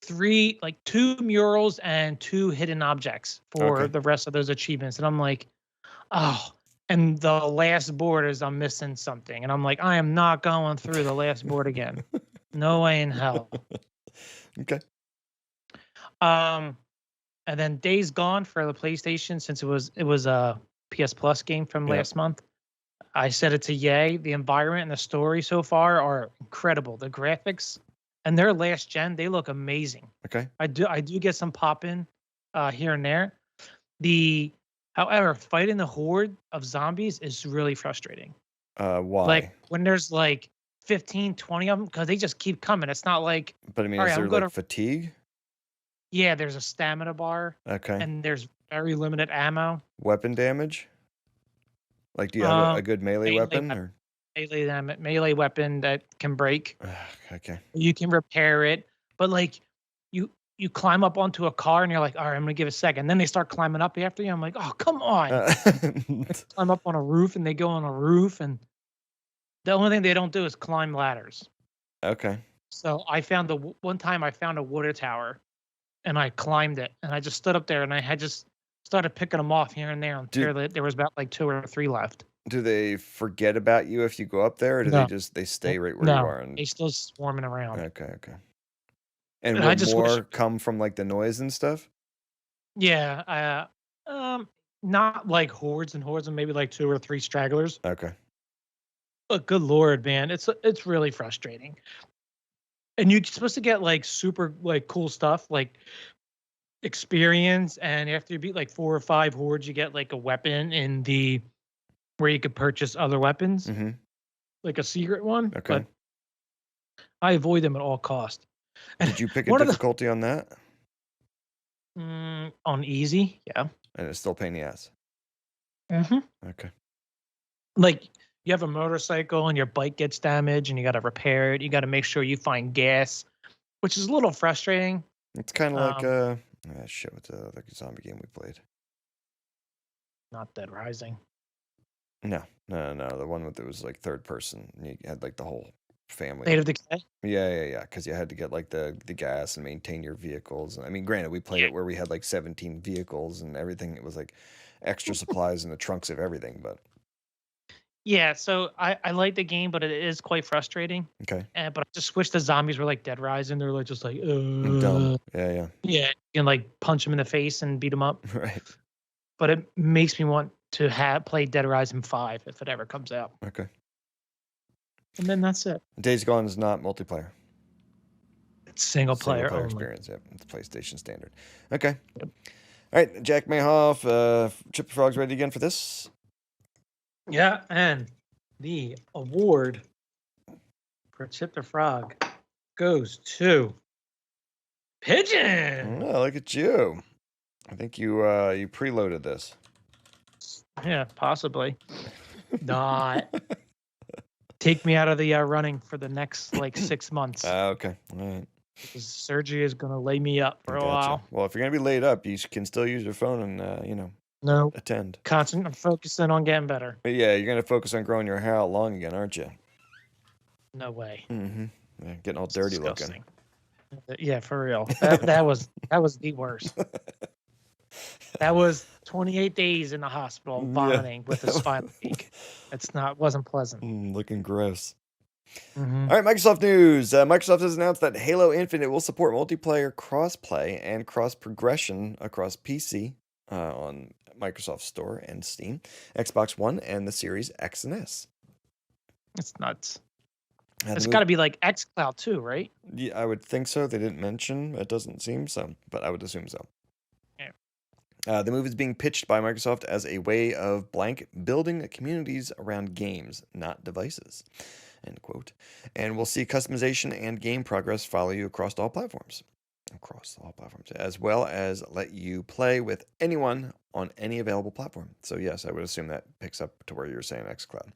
2 murals and 2 hidden objects for Okay. the rest of those achievements. And I'm like, oh, and the last board is I'm missing something. And I'm like, I am not going through the last board again. No way in hell. Okay. And then Days Gone for the PlayStation, since it was a PS Plus game from Yeah. last month. I said it's a yay. The environment and the story so far are incredible. The graphics and their last gen, they look amazing. Okay. I do get some pop in here and there. However, fighting the horde of zombies is really frustrating. Why? Like when there's like 15, 20 of them, because they just keep coming. It's not like, But I mean, all is right, there I'm like gonna, fatigue? yeah, there's a stamina bar Okay. and there's very limited ammo. Weapon damage? Like, do you have a good melee weapon? Or? Melee weapon that can break. Okay. You can repair it, but like you climb up onto a car and you're like, all right, I'm gonna give it a second. Then they start climbing up after you. I'm like, oh, come on. They climb up on a roof and they go on a roof, and the only thing they don't do is climb ladders. Okay. So I found one time I found a water tower, and I climbed it, and I just stood up there and I had just started picking them off here and there until there was about like 2 or 3 left. Do they forget about you if you go up there, or do No. they stay right where you are? They still swarming around. Okay. And And will I just more wish- come from like the noise and stuff? Yeah, not like hordes and hordes, and maybe like 2 or 3 stragglers. Okay. But good lord, man, it's really frustrating. And you're supposed to get like super like cool stuff like experience, and after you beat like 4 or 5 hordes, you get like a weapon in the where you could purchase other weapons, Mm-hmm. like a secret one. Okay. But I avoid them at all cost. Did you pick a one of the- difficulty on that? On easy, yeah. And it's still a pain in the ass. Mm-hmm. Okay. Like you have a motorcycle and your bike gets damaged and you got to repair it. You got to make sure you find gas, which is a little frustrating. It's kind of like shit. What's the other zombie game we played? Not Dead Rising. No. The one with it was like third person. You had like the whole family. State of Decay. Yeah. Because you had to get like the gas and maintain your vehicles. I mean, granted, we played it where we had like 17 vehicles and everything. It was like extra supplies in the trunks of everything. But Yeah, so I like the game, but it is quite frustrating. okay. But I just wish the zombies were like Dead Rising. They're like just like, Dumb. Yeah. yeah, you can like punch them in the face and beat them up. Right. But it makes me want to play Dead Rising 5 if it ever comes out. Okay. And then that's it. Days Gone is not multiplayer. It's single player only. experience. Yep, it's PlayStation standard. Okay. All right, Jack Mayhoff, Chip the Frog's ready again for this. Yeah, and the award for Chip the Frog goes to Pigeon. Oh, look at you. I think you preloaded this. Yeah, possibly. Not. Take me out of the running for the next like 6 months. Okay. All right. Because surgery is going to lay me up for a Gotcha. while. Well, if you're going to be laid up, you can still use your phone and, No, attend. I'm focusing on getting better. But yeah, you're going to focus on growing your hair out long again, aren't you? No way. Mm-hmm. Yeah, getting all dirty Disgusting. looking. Yeah, for real. That was the worst. That was 28 days in the hospital vomiting with a spinal leak. Wasn't pleasant. Looking gross. Mhm. All right, Microsoft news. Microsoft has announced that Halo Infinite will support multiplayer crossplay and cross progression across PC on Microsoft Store and Steam, Xbox One, and the Series X and S. It's nuts. The It's move- got to be like xCloud too, right? Yeah, I would think so. They didn't mention. It doesn't seem so, but I would assume so. Yeah. The move is being pitched by Microsoft as a way of building communities around games, not devices. End quote. And we'll see customization and game progress follow you across all platforms, as well as let you play with anyone on any available platform. So yes, I would assume that picks up to where you're saying xCloud.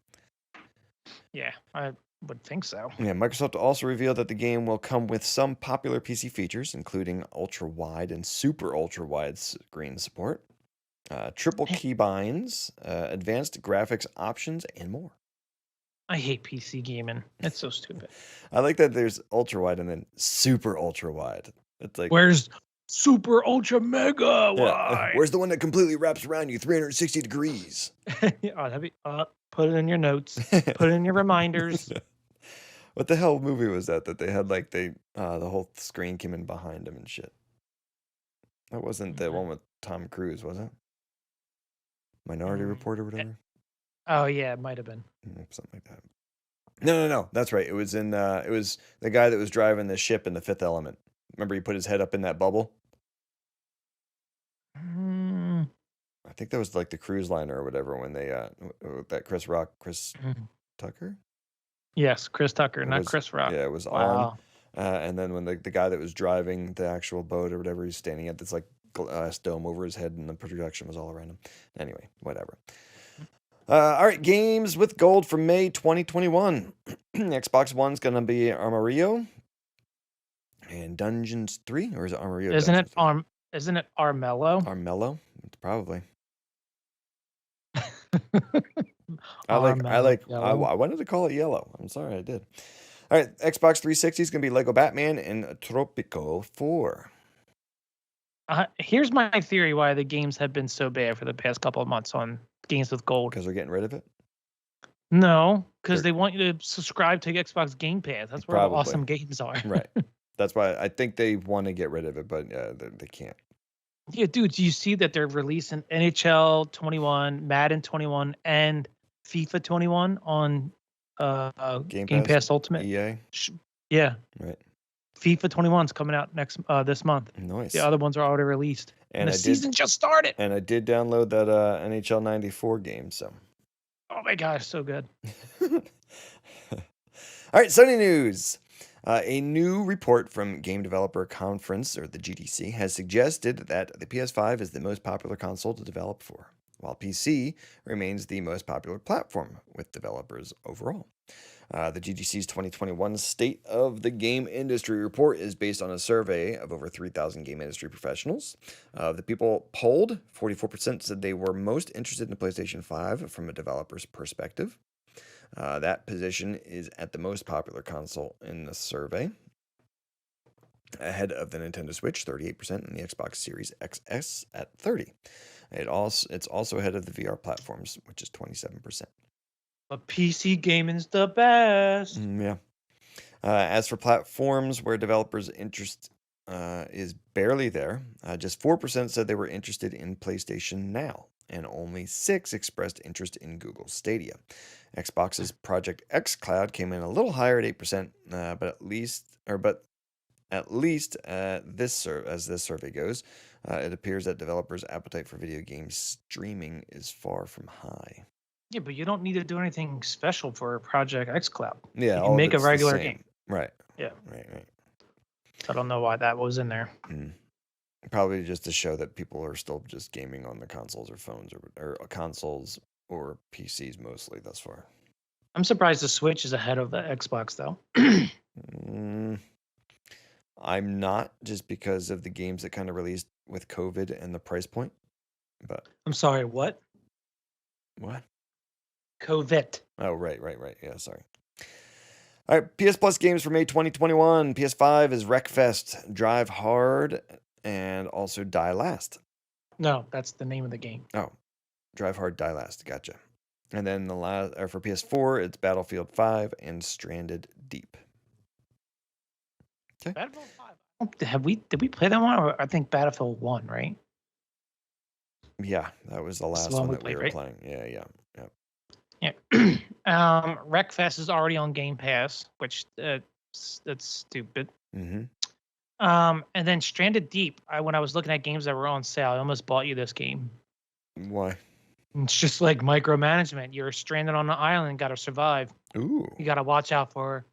Yeah, I would think so. Yeah, Microsoft also revealed that the game will come with some popular PC features, including ultra-wide and super ultra-wide screen support, triple keybinds, advanced graphics options, and more. I hate PC gaming. It's so stupid. I like that there's ultra-wide and then super ultra-wide. It's like, Where's super ultra mega wide? where's the one that completely wraps around you 360 degrees? Put it in your notes. Put it in your reminders. What the hell movie was that they had like the whole screen came in behind him and shit? That wasn't the one with Tom Cruise, was it? Minority Report or whatever? Oh yeah, it might have been. Something like that. No. That's right. It was in. It was the guy that was driving the ship in The Fifth Element. Remember, he put his head up in that bubble. Mm, I think that was like the cruise liner or whatever when they that Chris mm. Tucker. Yes, Chris Tucker, It not was, Chris Rock. yeah, it was on. Wow. And then when the guy that was driving the actual boat or whatever, he's standing at this like glass dome over his head, and the production was all around him. Anyway, whatever. All right, games with gold for May 2021. Xbox One's gonna be Armarillo and Dungeons 3, or is it Armarillo? Isn't it Dungeons 3? Isn't it Armello? Armello? Probably. I wanted to call it yellow. I'm sorry, I did. All right, Xbox 360 is going to be Lego Batman and Tropico 4. Here's my theory why the games have been so bad for the past couple of months on games with gold. Because they're getting rid of it? No, because they want you to subscribe to Xbox Game Pass. That's where Probably. the awesome games are. Right. That's why I think they want to get rid of it, but they can't. Yeah, dude, do you see that they're releasing NHL 21, Madden 21, and FIFA 21 on Game Pass Ultimate? EA? Yeah. Right. FIFA 21's coming out this month. Nice. The other ones are already released. And the season just started. And I did download that NHL 94 game, so. Oh my gosh, so good. All right, Sony news. A new report from Game Developer Conference, or the GDC, has suggested that the PS5 is the most popular console to develop for, while PC remains the most popular platform with developers overall. The GDC's 2021 State of the Game Industry report is based on a survey of over 3,000 game industry professionals. The people polled, 44% said they were most interested in the PlayStation 5 from a developer's perspective. That position is at the most popular console in the survey, ahead of the Nintendo Switch, 38%, and the Xbox Series XS at 30%. It's also ahead of the VR platforms, which is 27%. But PC gaming's the best. Yeah. As for platforms where developers' interest is barely there, just 4% said they were interested in PlayStation Now, and only 6% expressed interest in Google Stadia. Xbox's Project X Cloud came in a little higher at 8%, but at least as this survey goes, it appears that developers' appetite for video game streaming is far from high. Yeah, but you don't need to do anything special for Project X Cloud. Yeah, you can make a it's the regular same. game. Right. Yeah. Right. I don't know why that was in there. Probably just to show that people are still just gaming on the consoles or phones or consoles or PCs mostly thus far. I'm surprised the Switch is ahead of the Xbox, though. I'm not, just because of the games that kind of released with COVID and the price point. But I'm sorry, what? What? COVID. Oh, right. Yeah, sorry. All right, PS Plus games for May 2021. PS5 is Wreckfest, Drive Hard, and also Die Last. No, that's the name of the game. Oh, Drive Hard, Die Last. Gotcha. And then for PS4, it's Battlefield 5 and Stranded Deep. Okay. Battlefield 5. Did we play that one? Or I think Battlefield 1, right? Yeah, that was the last one that we were playing. Yeah. Wreckfest is already on Game Pass, which that's stupid. Mm-hmm. And then Stranded Deep. When I was looking at games that were on sale, I almost bought you this game. Why? It's just like micromanagement. You're stranded on an island, got to survive. Ooh. You got to watch out for,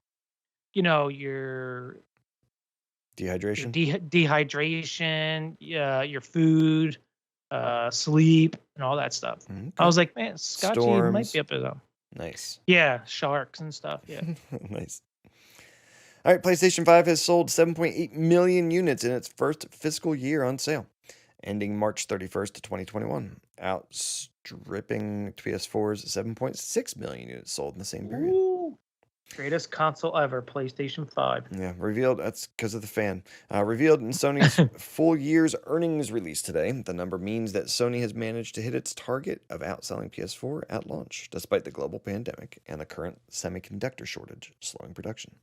your dehydration. Dehydration. Your food. Sleep and all that stuff. Okay. I was like, man, Scotchy might be up there though. Nice. Yeah, sharks and stuff. Yeah. Nice. All right, PlayStation 5 has sold 7.8 million units in its first fiscal year on sale, ending March 31st, 2021, outstripping PS4's 7.6 million units sold in the same period. Ooh. Greatest console ever, PlayStation 5. Yeah, revealed. That's because of the fan. Revealed in Sony's full year's earnings release today. The number means that Sony has managed to hit its target of outselling PS4 at launch, despite the global pandemic and the current semiconductor shortage slowing production.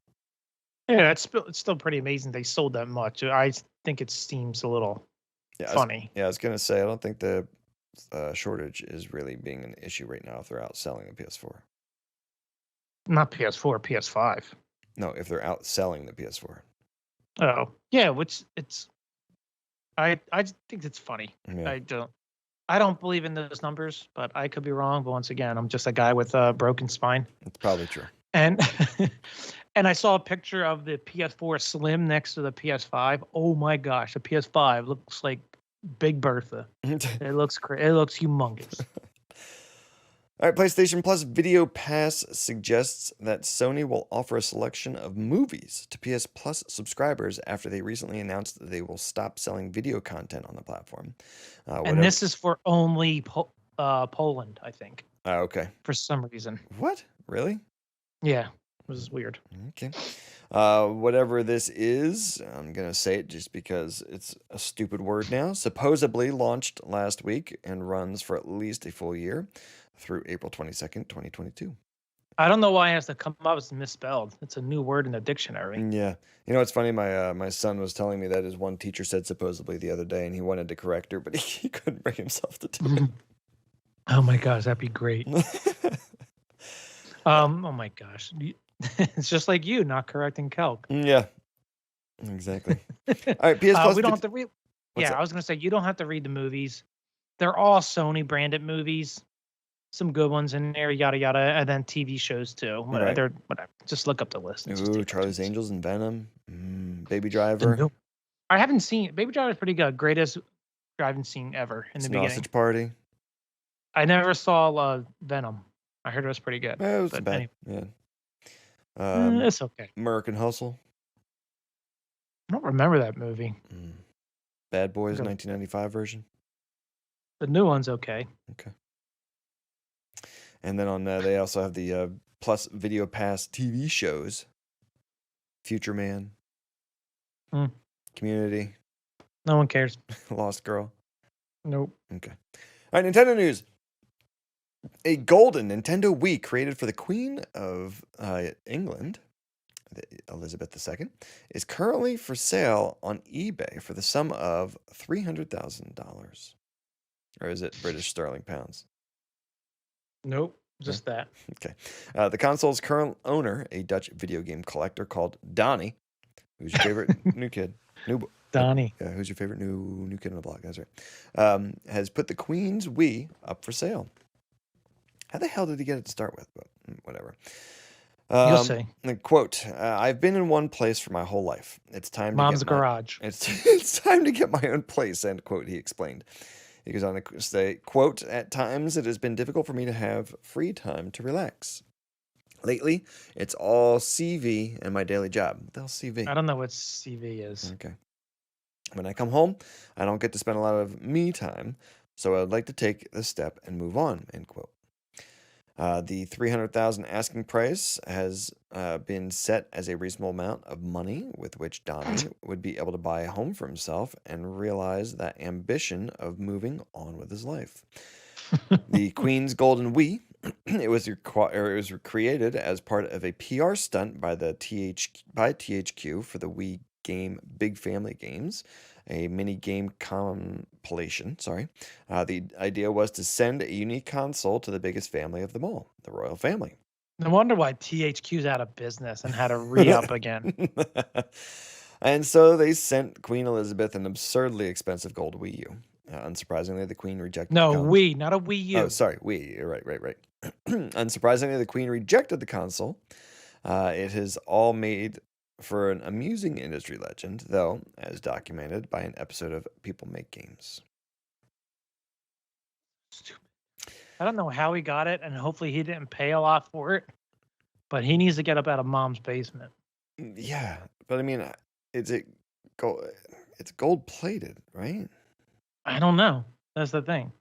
Yeah, it's still pretty amazing they sold that much. I think it seems a little funny. I was going to say, I don't think the shortage is really being an issue right now if they're outselling the PS4. Not PS4, PS5. No, if they're outselling the PS4. Oh, yeah, which I just think it's funny. Yeah. I don't believe in those numbers, but I could be wrong. But once again, I'm just a guy with a broken spine. It's probably true. And and I saw a picture of the PS4 Slim next to the PS5. Oh my gosh, the PS5 looks like Big Bertha. It looks it looks humongous. All right, PlayStation Plus Video Pass suggests that Sony will offer a selection of movies to PS Plus subscribers after they recently announced that they will stop selling video content on the platform. And this is for only Poland, I think, okay. for some reason. What? Really? Yeah, it was weird. Okay. Whatever this is, I'm going to say it just because it's a stupid word now. Supposedly launched last week and runs for at least a full year through April 22nd, 2022. I don't know why it has to come up as misspelled. It's a new word in the dictionary. Yeah. You know, it's funny. My son was telling me that his one teacher said supposedly the other day, and he wanted to correct her, but he couldn't bring himself to do it. Oh my gosh, that'd be great. Oh my gosh. It's just like you not correcting Kelk. Yeah. Exactly. All right, PS Plus. We don't have to read. Yeah, I was going to say, you don't have to read the movies. They're all Sony branded movies. Some good ones in there, yada yada, and then TV shows too. Right. They're whatever. Just look up the list. Ooh, Charlie's Angels and Venom, Baby Driver. I haven't seen Baby Driver is pretty good. Greatest driving scene ever in the beginning. Sausage Party. I never saw Venom. I heard it was pretty good. It was but bad. anyway. Yeah. It's okay. American Hustle. I don't remember that movie. Bad Boys, 1995 version. The new one's okay. Okay. And then on they also have the Plus Video Pass TV shows. Future Man. Community. No one cares. Lost Girl. Nope. Okay. All right, Nintendo news. A golden Nintendo Wii created for the Queen of England, Elizabeth II, is currently for sale on eBay for the sum of $300,000. Or is it British sterling pounds? Nope. Just that. Okay. The console's current owner, a Dutch video game collector called Donnie, who's your favorite new kid? Donnie. Yeah, who's your favorite new kid on the block? That's right. Has put the Queen's Wii up for sale. How the hell did he get it to start with? But whatever. You'll see. Quote, I've been in one place for my whole life. It's time Mom's to get garage. It's time to get my own place, end quote, he explained. He goes on to say, quote, at times it has been difficult for me to have free time to relax. Lately, it's all CV and my daily job. What the hell CV? I don't know what CV is. Okay. When I come home, I don't get to spend a lot of me time, so I'd like to take this step and move on, end quote. The $300,000 asking price has been set as a reasonable amount of money with which Donnie would be able to buy a home for himself and realize that ambition of moving on with his life. The Queen's Golden Wii, it was created as part of a PR stunt by THQ for the Wii game Big Family Games, a mini game compilation. The idea was to send a unique console to the biggest family of them all, the royal family. No wonder why THQ's out of business and had to re-up again. And so they sent Queen Elizabeth an absurdly expensive gold Wii U. Unsurprisingly, the Queen rejected No, the console. Wii, not a Wii U. Oh, sorry, Wii. You're right. Unsurprisingly, the Queen rejected the console. It has all made for an amusing industry legend, though, as documented by an episode of People Make Games. Stupid. I don't know how he got it, and hopefully he didn't pay a lot for it, but he needs to get up out of mom's basement. Yeah, but I mean, it's gold plated, right? I don't know. That's the thing.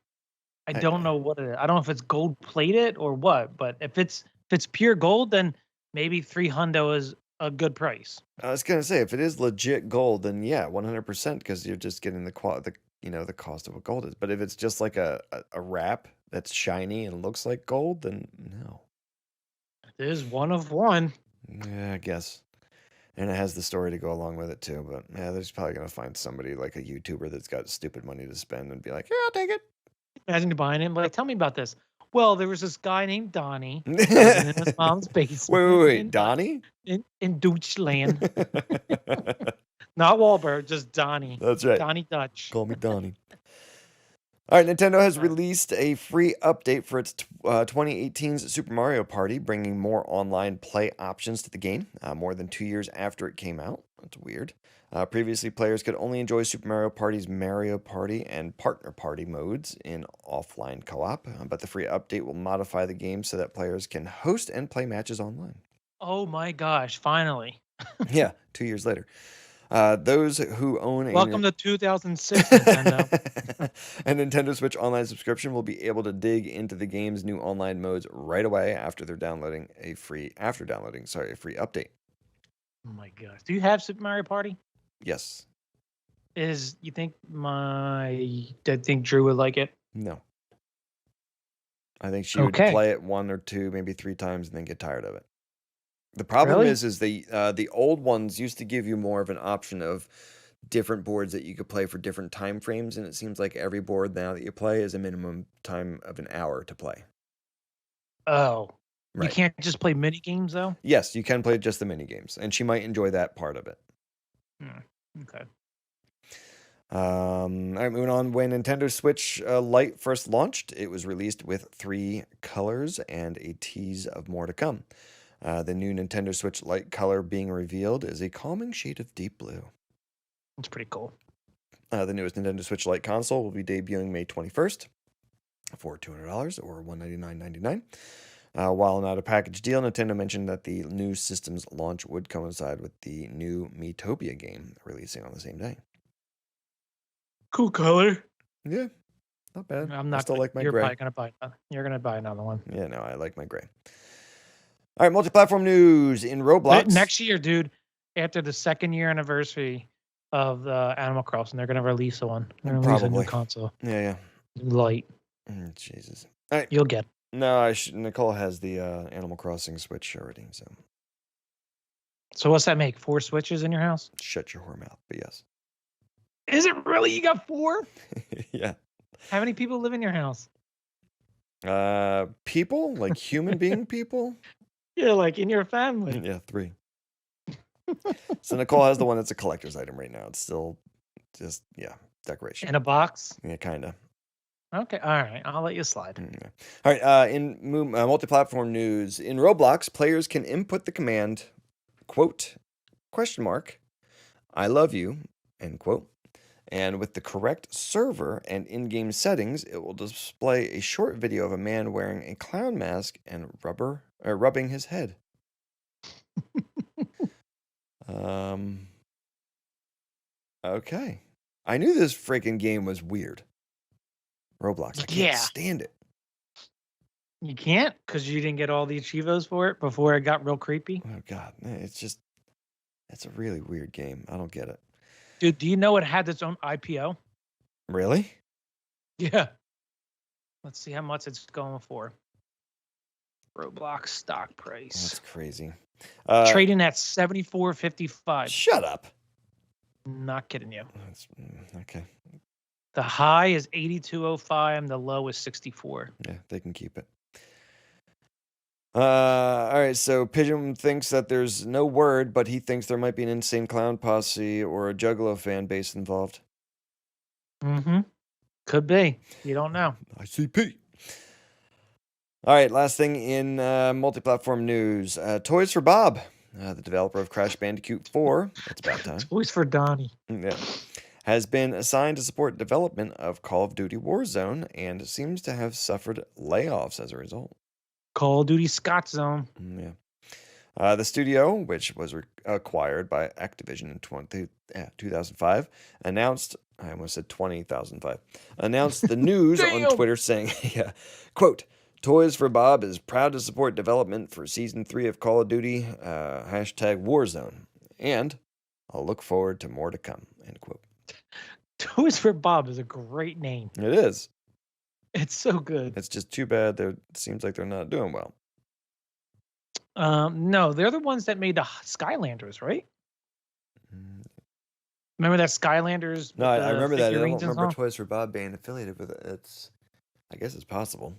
I don't know what it is. I don't know if it's gold plated or what, but if it's pure gold, then maybe $300 is a good price. I was gonna say, if it is legit gold, then yeah, 100%, because you're just getting the cost of what gold is. But if it's just like a wrap that's shiny and looks like gold, then no. It is one of one. Yeah, I guess. And it has the story to go along with it too. But yeah, there's probably gonna find somebody like a YouTuber that's got stupid money to spend and be like, yeah, I'll take it. Imagine buying it. Like, tell me about this. Well, there was this guy named Donnie living in his mom's basement. Wait. Donnie? In Deutschland. Not Wahlberg, just Donnie. That's right. Donnie Dutch. Call me Donnie. All right, Nintendo has released a free update for its 2018's Super Mario Party, bringing more online play options to the game, more than 2 years after it came out. That's weird. Previously, players could only enjoy Super Mario Party's Mario Party and Partner Party modes in offline co-op, but the free update will modify the game so that players can host and play matches online. Oh my gosh, finally. Yeah, 2 years later. Those who own Welcome to 2006, Nintendo. a Nintendo Switch Online subscription will be able to dig into the game's new online modes right away after downloading a free update. Oh my gosh. Do you have Super Mario Party? Yes. You think Drew would like it? No. I think she would play it 1 or 2, maybe 3 times and then get tired of it. The problem Really? is the old ones used to give you more of an option of different boards that you could play for different time frames, and it seems like every board now that you play is a minimum time of an hour to play. Oh. Right. You can't just play mini games though? Yes, you can play just the mini games, and she might enjoy that part of it. Okay. All right, moving on. When Nintendo Switch Lite first launched, it was released with 3 colors and a tease of more to come. The new Nintendo Switch Lite color being revealed is a calming shade of deep blue. That's pretty cool. The newest Nintendo Switch Lite console will be debuting May 21st for $200 or $199.99. While not a package deal, Nintendo mentioned that the new system's launch would coincide with the new Miitopia game releasing on the same day. Cool color. Yeah, not bad. I'm not. I still like my you're gray. probably gonna buy. You're gonna buy another one. Yeah, no, I like my gray. All right, multi-platform news in Roblox. Next year, dude, after the 2nd year anniversary of the Animal Crossing, they're gonna release one. They're gonna release a new console. Yeah. Light. Jesus. All right. You'll get. No, Nicole has the Animal Crossing Switch already, so. So what's that make? 4 Switches in your house? Shut your whore mouth, but yes. Is it really? You got 4? Yeah. How many people live in your house? People? Like human being people? Yeah, like in your family. Yeah, 3. So Nicole has the one that's a collector's item right now. It's still just, decoration. In a box? Yeah, kind of. Okay, all right. I'll let you slide. Yeah. All right, in multi-platform news, in Roblox, players can input the command, quote, I love you, end quote. And with the correct server and in-game settings, it will display a short video of a man wearing a clown mask and rubbing his head. Okay. I knew this freaking game was weird. Roblox. I can't stand it. You can't? Because you didn't get all the achievos for it before it got real creepy? Oh, God. It's a really weird game. I don't get it. Dude, do you know it had its own IPO? Really? Yeah. Let's see how much it's going for. Roblox stock price. That's crazy. Trading at $74.55. Shut up. Not kidding you. Okay. The high is 82.05 and the low is 64. Yeah, they can keep it. All right, so Pigeon thinks that there's no word, but he thinks there might be an insane clown posse or a Juggalo fan base involved. Mm-hmm. Could be. You don't know. ICP. All right, last thing in multi-platform news. Toys for Bob, the developer of Crash Bandicoot 4, that's about time. Toys for Donnie. Yeah. Has been assigned to support development of Call of Duty Warzone and seems to have suffered layoffs as a result. Call of Duty Scott Zone. Yeah. The studio, which was acquired by Activision in 2005, announced, I almost said 2005, announced the news on Twitter saying, quote, Toys for Bob is proud to support development for Season 3 of Call of Duty, #Warzone, and I'll look forward to more to come, end quote. Toys for Bob is a great name. It is. It's so good. It's just too bad it seems like they're not doing well. No, they're the ones that made the Skylanders, right? Remember that Skylanders? No, I remember that. I don't figurines and remember stuff? Toys for Bob being affiliated with it. I guess it's possible.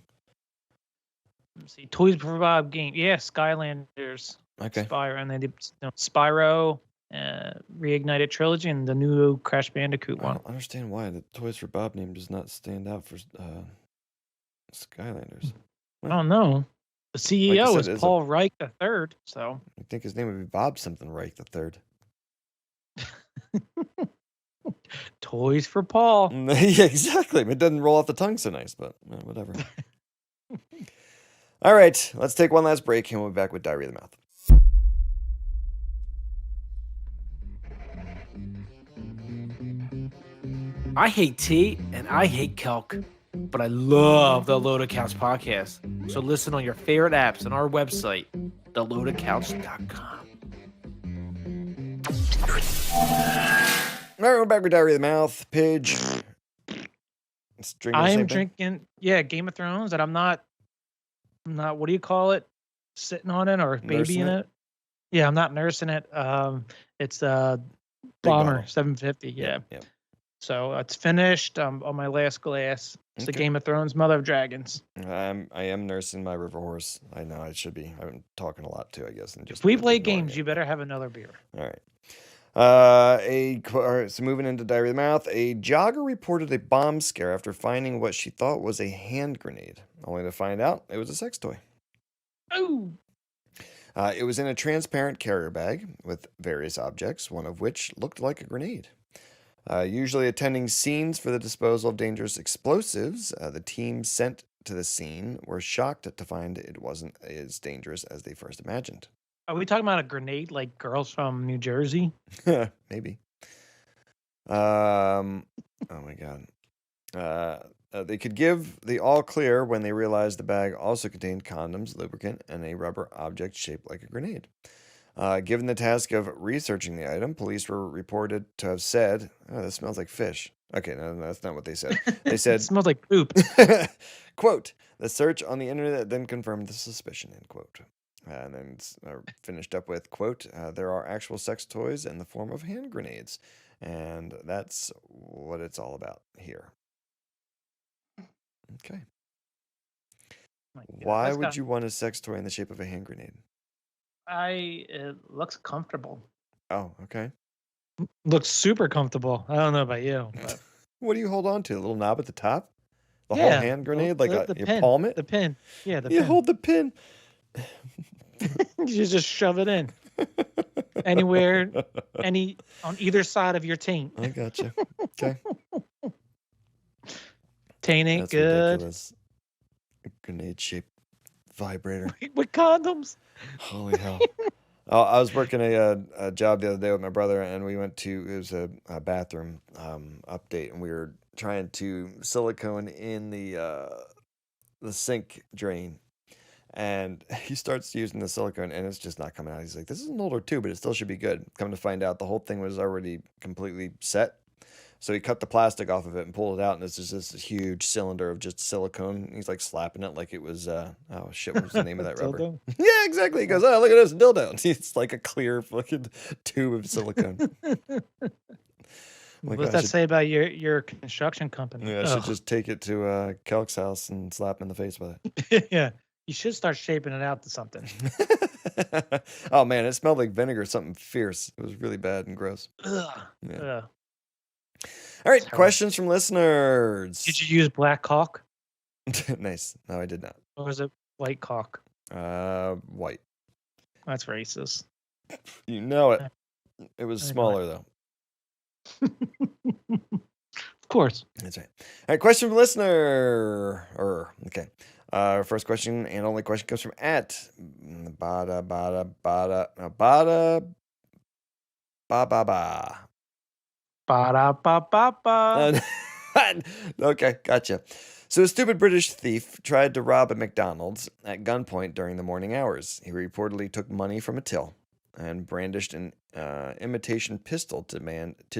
Let's see. Toys for Bob game. Yeah, Skylanders. Okay. Spyro, and they did Spyro, Reignited Trilogy, and the new Crash Bandicoot I one. don't understand why the Toys for Bob name does not stand out for Skylanders. I don't know. The CEO said, is it's a- Paul Reich III, so I think his name would be Bob something Reich the Third. Toys for Paul. Yeah, exactly. It doesn't roll off the tongue so nice, but whatever. All right, let's take one last break, and we'll be back with Diary of the Mouth. I hate tea and I hate kelk, but I love the Loaded Couch podcast. So listen on your favorite apps and our website, theloadedcouch.com. All right, we're back with Diary of the Mouth. Pidge. It's drinking the I same am thing? drinking, Game of Thrones, and I'm not. What do you call it? Sitting on it or Nursing babying it? it? Yeah, I'm not nursing it. It's Big Bomber bottle. 750. Yeah. Yep. So it's finished. I'm on my last glass. It's the Okay. Game of Thrones, Mother of Dragons. I am nursing my river horse. I know I should be. I'm talking a lot too, I guess. And just If we play ignoring games, it. you better have another beer. All right. All right, so moving into Diary of the Mouth, a jogger reported a bomb scare after finding what she thought was a hand grenade, only to find out it was a sex toy. Oh, It was in a transparent carrier bag with various objects, one of which looked like a grenade. Usually attending scenes for the disposal of dangerous explosives, the team sent to the scene were shocked to find it wasn't as dangerous as they first imagined. are we talking about a grenade like girls from New Jersey? Maybe. Oh my god. They could give the all clear when they realized the bag also contained condoms, lubricant, and a rubber object shaped like a grenade. Given the task of researching the item, police were reported to have said, "Oh, this smells like fish." Okay, no, that's not what they said. They It said, smells like poop. quote, "The search on the internet then confirmed the suspicion," end quote. And then finished up with, quote, "There are actual sex toys in the form of hand grenades." And that's what it's all about here. Okay. My God, Why that's would got- you want a sex toy in the shape of a hand grenade? It looks comfortable. Oh, okay. Looks super comfortable. I don't know about you, but What do you hold on to? The little knob at the top? The whole yeah, hand the- grenade? Like the you pin, palm it? the pin. Yeah, the You pin. hold the pin. You just shove it in anywhere, on either side of your taint. I gotcha. Okay. Taint ain't That's good. ridiculous. A grenade-shaped vibrator. With condoms. Holy hell. Oh, I was working a job the other day with my brother, and we went to, it was a bathroom update, and we were trying to silicone in the sink drain. And he starts using the silicone, and it's just not coming out. He's like, "This is an older tube, but it still should be good." Come to find out, the whole thing was already completely set. So he cut the plastic off of it and pulled it out, and it's just this huge cylinder of just silicone. He's like slapping it like it was, oh shit, what was the name of that rubber? Dildo. Yeah, exactly. He goes, "Oh, look at this dildo." It's like a clear fucking tube of silicone. Like, What's I that should- say about your construction company? Yeah, I should Ugh. just take it to Kelk's house and slap him in the face with it. Yeah, you should start shaping it out to something. Oh man, it smelled like vinegar, something fierce. It was really bad and gross. Ugh. Yeah. Ugh. All right, Terrible. questions from listeners. Did you use black caulk Nice. No, I did not. or was it white caulk? White. That's racist. You know it. It was I know it. smaller though. Of course. That's right. All right, question from listener. Okay. Our first question and only question comes from Bada ba. Ba-da-ba-ba-ba. Okay, gotcha. So a stupid British thief tried to rob a McDonald's at gunpoint during the morning hours. He reportedly took money from a till and brandished an imitation pistol to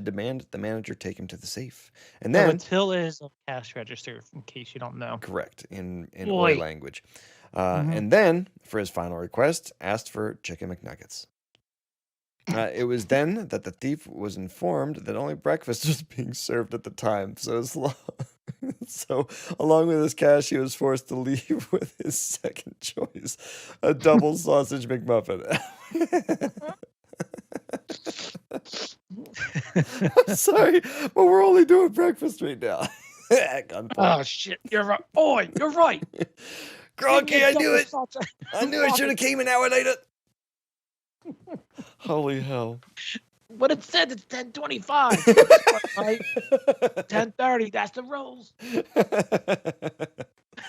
demand the manager take him to the safe. And No, then, a till is a cash register, in case you don't know. correct, in Oi. Oi language. Mhm. And then, for his final request, asked for chicken McNuggets. It was then that the thief was informed that only breakfast was being served at the time. So along with his cash, he was forced to leave with his second choice, a double sausage McMuffin. I'm sorry, but we're only doing breakfast right now. At gunpoint. Oh shit! You're right. Boy, you're right. Gronky, I knew it. Sausage. I knew I should have came an hour later. Holy hell. What it said, it's 10:25. Right? 10:30. That's the rules.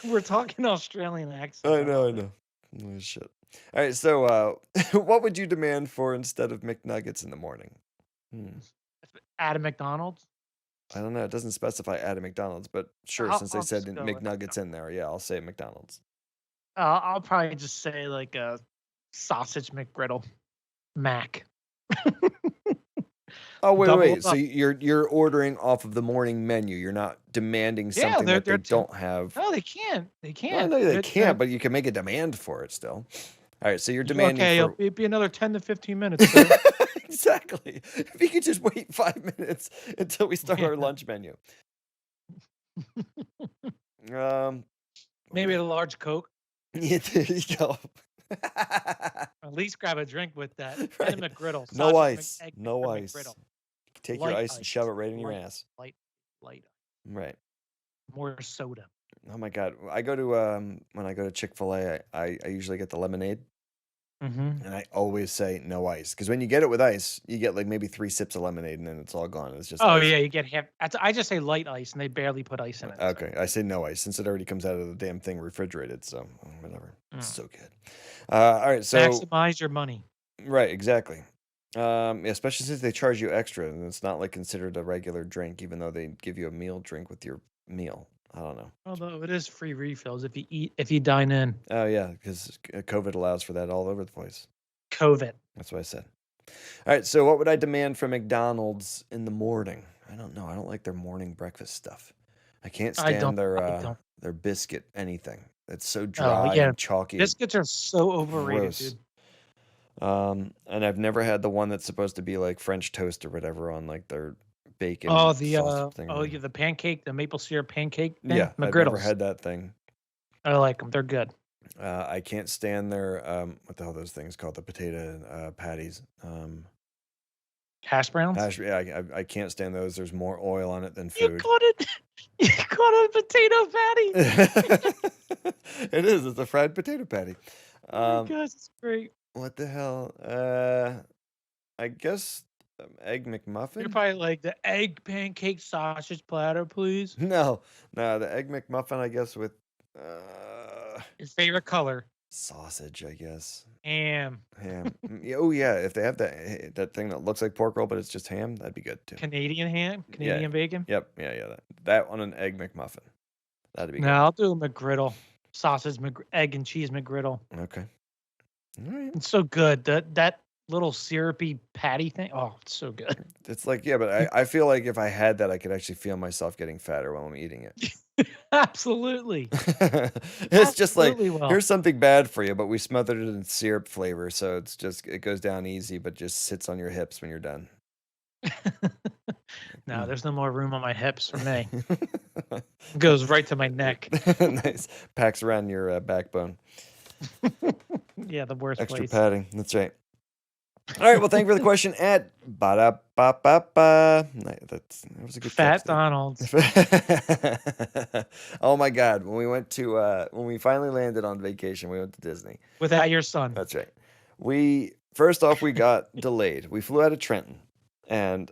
We're talking Australian accent. I know. Oh, shit. All right, so what would you demand for instead of McNuggets in the morning? At a McDonald's. I don't know. It doesn't specify at a McDonald's, but sure, since they I'll said just go with McNuggets in there, yeah, I'll say McDonald's. I'll probably just say like a sausage McGriddle, Mac. Oh, Double wait. up. So you're ordering off of the morning menu. You're not demanding something that they don't have. No, they can't. They Well, can't. no, they can't, but you can make a demand for it still. All right, so you're demanding Okay, for... it'll be another 10 to 15 minutes. Sir. Exactly. If you could just wait 5 minutes until we start our lunch menu. Maybe a large Coke. Yeah, there you go. At least grab a drink with that. Right. And a McGriddle. No sausage ice. egg No McGriddle. ice. Take your Light ice and shove it right in your Light. ass. Light. Right. More soda. Oh my God. I go to when I go to Chick-fil-A, I usually get the lemonade. Mm-hmm. And I always say no ice. Because when you get it with ice, you get like maybe 3 sips of lemonade and then it's all gone. It's just Oh, ice. yeah, you get half. I just say light ice, and they barely put ice in it. Okay. I say no ice since it already comes out of the damn thing refrigerated. So whatever. It's so good. All right. So Maximize your money. right. Exactly. Yeah, especially since they charge you extra and it's not like considered a regular drink, even though they give you a meal drink with your meal. I don't know. Although it is free refills if you dine in. Oh, yeah, because COVID allows for that all over the place. COVID. That's what I said. All right, so what would I demand from McDonald's in the morning? I don't know. I don't like their morning breakfast stuff. I can't stand their biscuit anything. It's so dry and chalky. Biscuits are so overrated, gross. dude. And I've never had the one that's supposed to be like French toast or whatever on like their bacon sausage thing. The pancake, the maple syrup pancake thing? Yeah, I've never had that thing. I like them. They're good. I can't stand their what the hell are those things called? The potato patties. Hash browns? I can't stand those. There's more oil on it than food. You caught it. You caught a potato patty. It is. It's a fried potato patty. Oh my gosh, it's great. What the hell? I guess egg McMuffin. You're probably like the egg pancake sausage platter, please. No, the egg McMuffin. I guess with Your favorite color? sausage. I guess Ham. ham. Oh yeah, if they have that thing that looks like pork roll, but it's just ham, that'd be good too. Canadian ham? Canadian bacon? Yep. Yeah. That on an egg McMuffin. That'd be No, I'll do a McGriddle. Sausage, egg and cheese McGriddle. good. Okay. All right. It's so good. That little syrupy patty thing. Oh, it's so good. It's like, yeah, but I feel like if I had that, I could actually feel myself getting fatter while I'm eating it. Absolutely. It's just like, Absolutely will. here's something bad for you, but we smothered it in syrup flavor, so it goes down easy, but just sits on your hips when you're done. No, there's no more room on my hips for me. It goes right to my neck. Nice. Packs around your backbone. Yeah, the worst Extra place. padding. That's right. All right. Well, thank you for the question at ba-da-ba-ba-ba. That was a good Fat catch there. Donald's. Oh my God! When we finally landed on vacation, we went to Disney. Without your son. That's right. We got delayed. We flew out of Trenton, and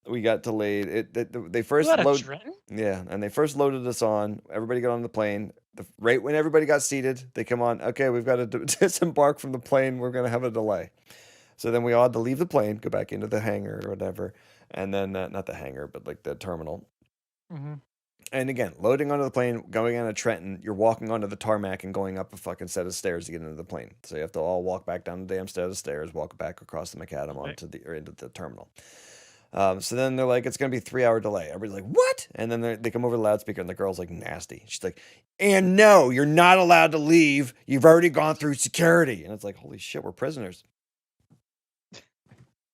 we got delayed. They first What, a loaded. Trenton? Yeah, and they first loaded us on. Everybody got on the plane. Right when everybody got seated, they come on. Okay, we've got to disembark from the plane. We're gonna have a delay. So then we all had to leave the plane, go back into the hangar or whatever, and then not the hangar, but like the terminal. Mm-hmm. And again, loading onto the plane, going on to Trenton, you're walking onto the tarmac and going up a fucking set of stairs to get into the plane. So you have to all walk back down the damn set of stairs, walk back across the macadam into the terminal. So then they're like, it's going to be a 3-hour delay. Everybody's like, what? And then they come over the loudspeaker and the girl's like nasty. She's like, and no, you're not allowed to leave. You've already gone through security. And it's like, holy shit, we're prisoners.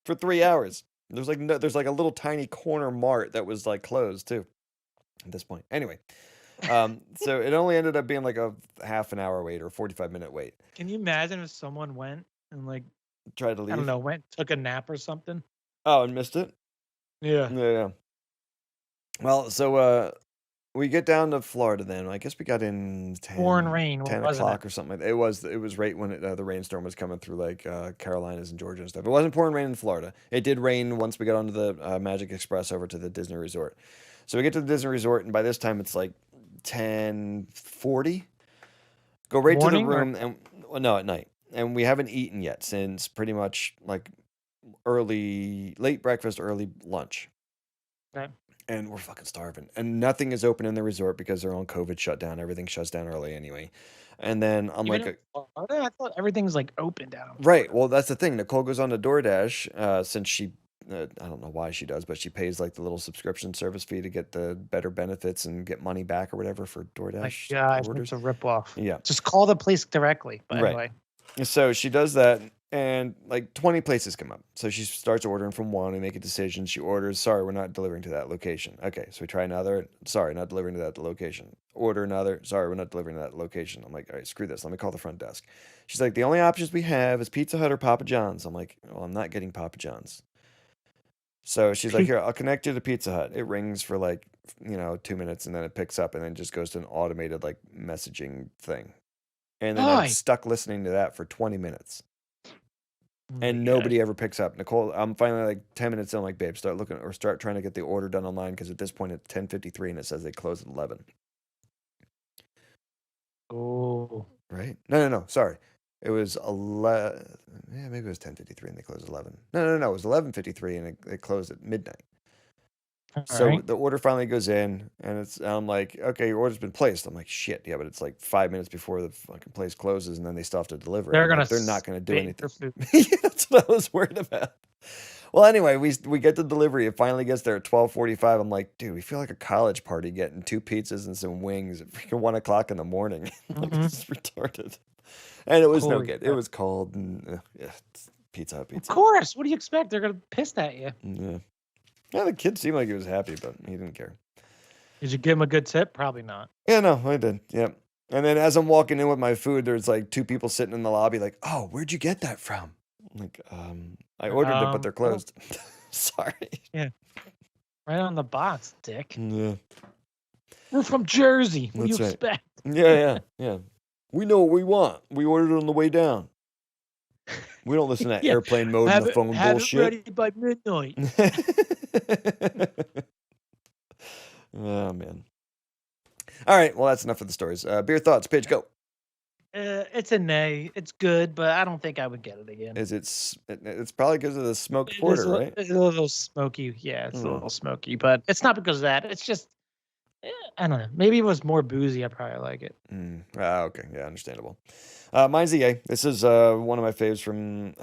for 3 hours. There's like no, there's like a little tiny corner mart that was like closed too at this point. Anyway, so it only ended up being like a half an hour wait or 45-minute wait. Can you imagine if someone went and like Tried to leave. I don't know, took a nap or something? Oh, and missed it. Yeah. Yeah. Well, so we get down to Florida then. I guess we got in 10, Pouring rain, 10 wasn't o'clock it? or something. It was right when the rainstorm was coming through like Carolinas and Georgia and stuff. It wasn't pouring rain in Florida. It did rain once we got onto the Magic Express over to the Disney Resort. So we get to the Disney Resort, and by this time it's like 10:40. Go right to the Morning or- room, and well, no, at night. And we haven't eaten yet since pretty much like late breakfast, early lunch. Okay. And we're fucking starving. And nothing is open in the resort because they're on COVID shutdown. Everything shuts down early anyway. And then I'm Even like, in Florida, I thought everything's like open down. in right. Florida. Well, that's the thing. Nicole goes on to DoorDash since she, I don't know why she does, but she pays like the little subscription service fee to get the better benefits and get money back or whatever for My DoorDash gosh, orders. it's a ripoff. Yeah. Just call the place directly. But Right. anyway, So she does that, and like 20 places come up. So she starts ordering from one. We make a decision. She orders, sorry, we're not delivering to that location. Okay, so we try another. Sorry, not delivering to that location. Order another. Sorry, we're not delivering to that location. I'm like, all right, screw this. Let me call the front desk. She's like, the only options we have is Pizza Hut or Papa John's. I'm like, well, I'm not getting Papa John's. So she's like, here, I'll connect you to Pizza Hut. It rings for like, 2 minutes, and then it picks up, and then just goes to an automated like messaging thing. And then I'm Why? stuck listening to that for 20 minutes. Oh my And gosh. nobody ever picks up. Nicole, I'm finally like 10 minutes in, I'm like, babe, start looking or start trying to get the order done online because at this point it's 10:53 and it says they close at 11. Oh, Right? No. Sorry. It was 11. Yeah, maybe it was 10:53 and they closed at 11. No. It was 11:53 and it closed at midnight. So alright. the order finally goes in, and I'm like, okay, your order's been placed. I'm like, shit, yeah, but it's like 5 minutes before the fucking place closes, and then they still have to deliver it. They're I'm like, gonna they're not gonna do spit anything. your food. Yeah, that's what I was worried about. Well, anyway, we get the delivery. It finally gets there at 12:45. I'm like, dude, we feel like a college party getting 2 pizzas and some wings at freaking 1 o'clock in the morning. Like, Mhm. this is retarded. And it was no Holy good. It crap. was cold, and yeah, it's Pizza Hut Of pizza. course. What do you expect? They're gonna piss at you. Yeah, the kid seemed like he was happy, but he didn't care. Did you give him a good tip? Probably not. Yeah, no, I did. Yeah. And then as I'm walking in with my food, there's like 2 people sitting in the lobby, like, oh, where'd you get that from? I'm like, I ordered it, but they're well, closed. Sorry. right on the box, dick. Yeah. We're from Jersey. What do That's you right. expect? Yeah. We know what we want. We ordered it on the way down. We don't listen to that Yeah, airplane mode and the phone have bullshit. it ready by midnight. Oh, man. All right. Well, that's enough of the stories. Beer thoughts. Paige, go. It's a nay. It's good, but I don't think I would get it again. It's probably because of the smoked It is porter, right? It's a little smoky. Yeah, it's a Mm. little smoky, but it's not because of that. It's just, I don't know. Maybe if it was more boozy, I'd probably like it. Okay. Yeah, understandable. Mine's the A. This is one of my faves from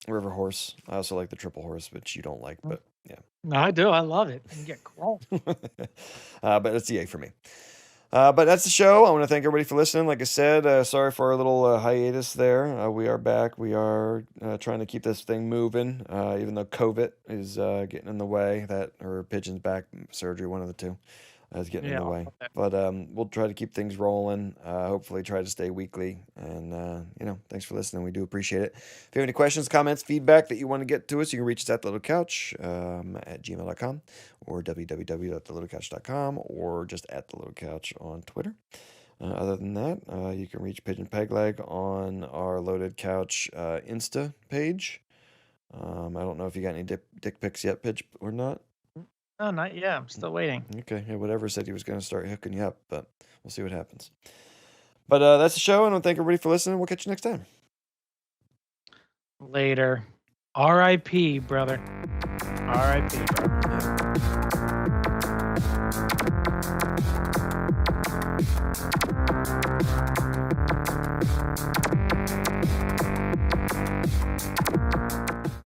River Horse. I also like the Triple Horse, which you don't like, but yeah. No, I do. I love it. You get crawled. But it's the A for me. But that's the show. I want to thank everybody for listening. Like I said, sorry for our little hiatus there. We are back. We are trying to keep this thing moving, even though COVID is getting in the way. That or Pigeon's back surgery, one of the two, is getting in the way. Okay. But we'll try to keep things rolling. Hopefully, try to stay weekly. And thanks for listening. We do appreciate it. If you have any questions, comments, feedback that you want to get to us, you can reach us at thelittlecouch at gmail.com or www.thelittlecouch.com or just at thelittlecouch on Twitter. Other than that, you can reach Pigeon Pegleg on our Loaded Couch Insta page. I don't know if you got any dick pics yet, Pidge, or not. Oh, not yet. I'm still waiting. Okay, yeah, whatever said he was going to start hooking you up, but we'll see what happens. But that's the show, and I want to thank everybody for listening. We'll catch you next time. Later. R.I.P., brother. R.I.P., brother.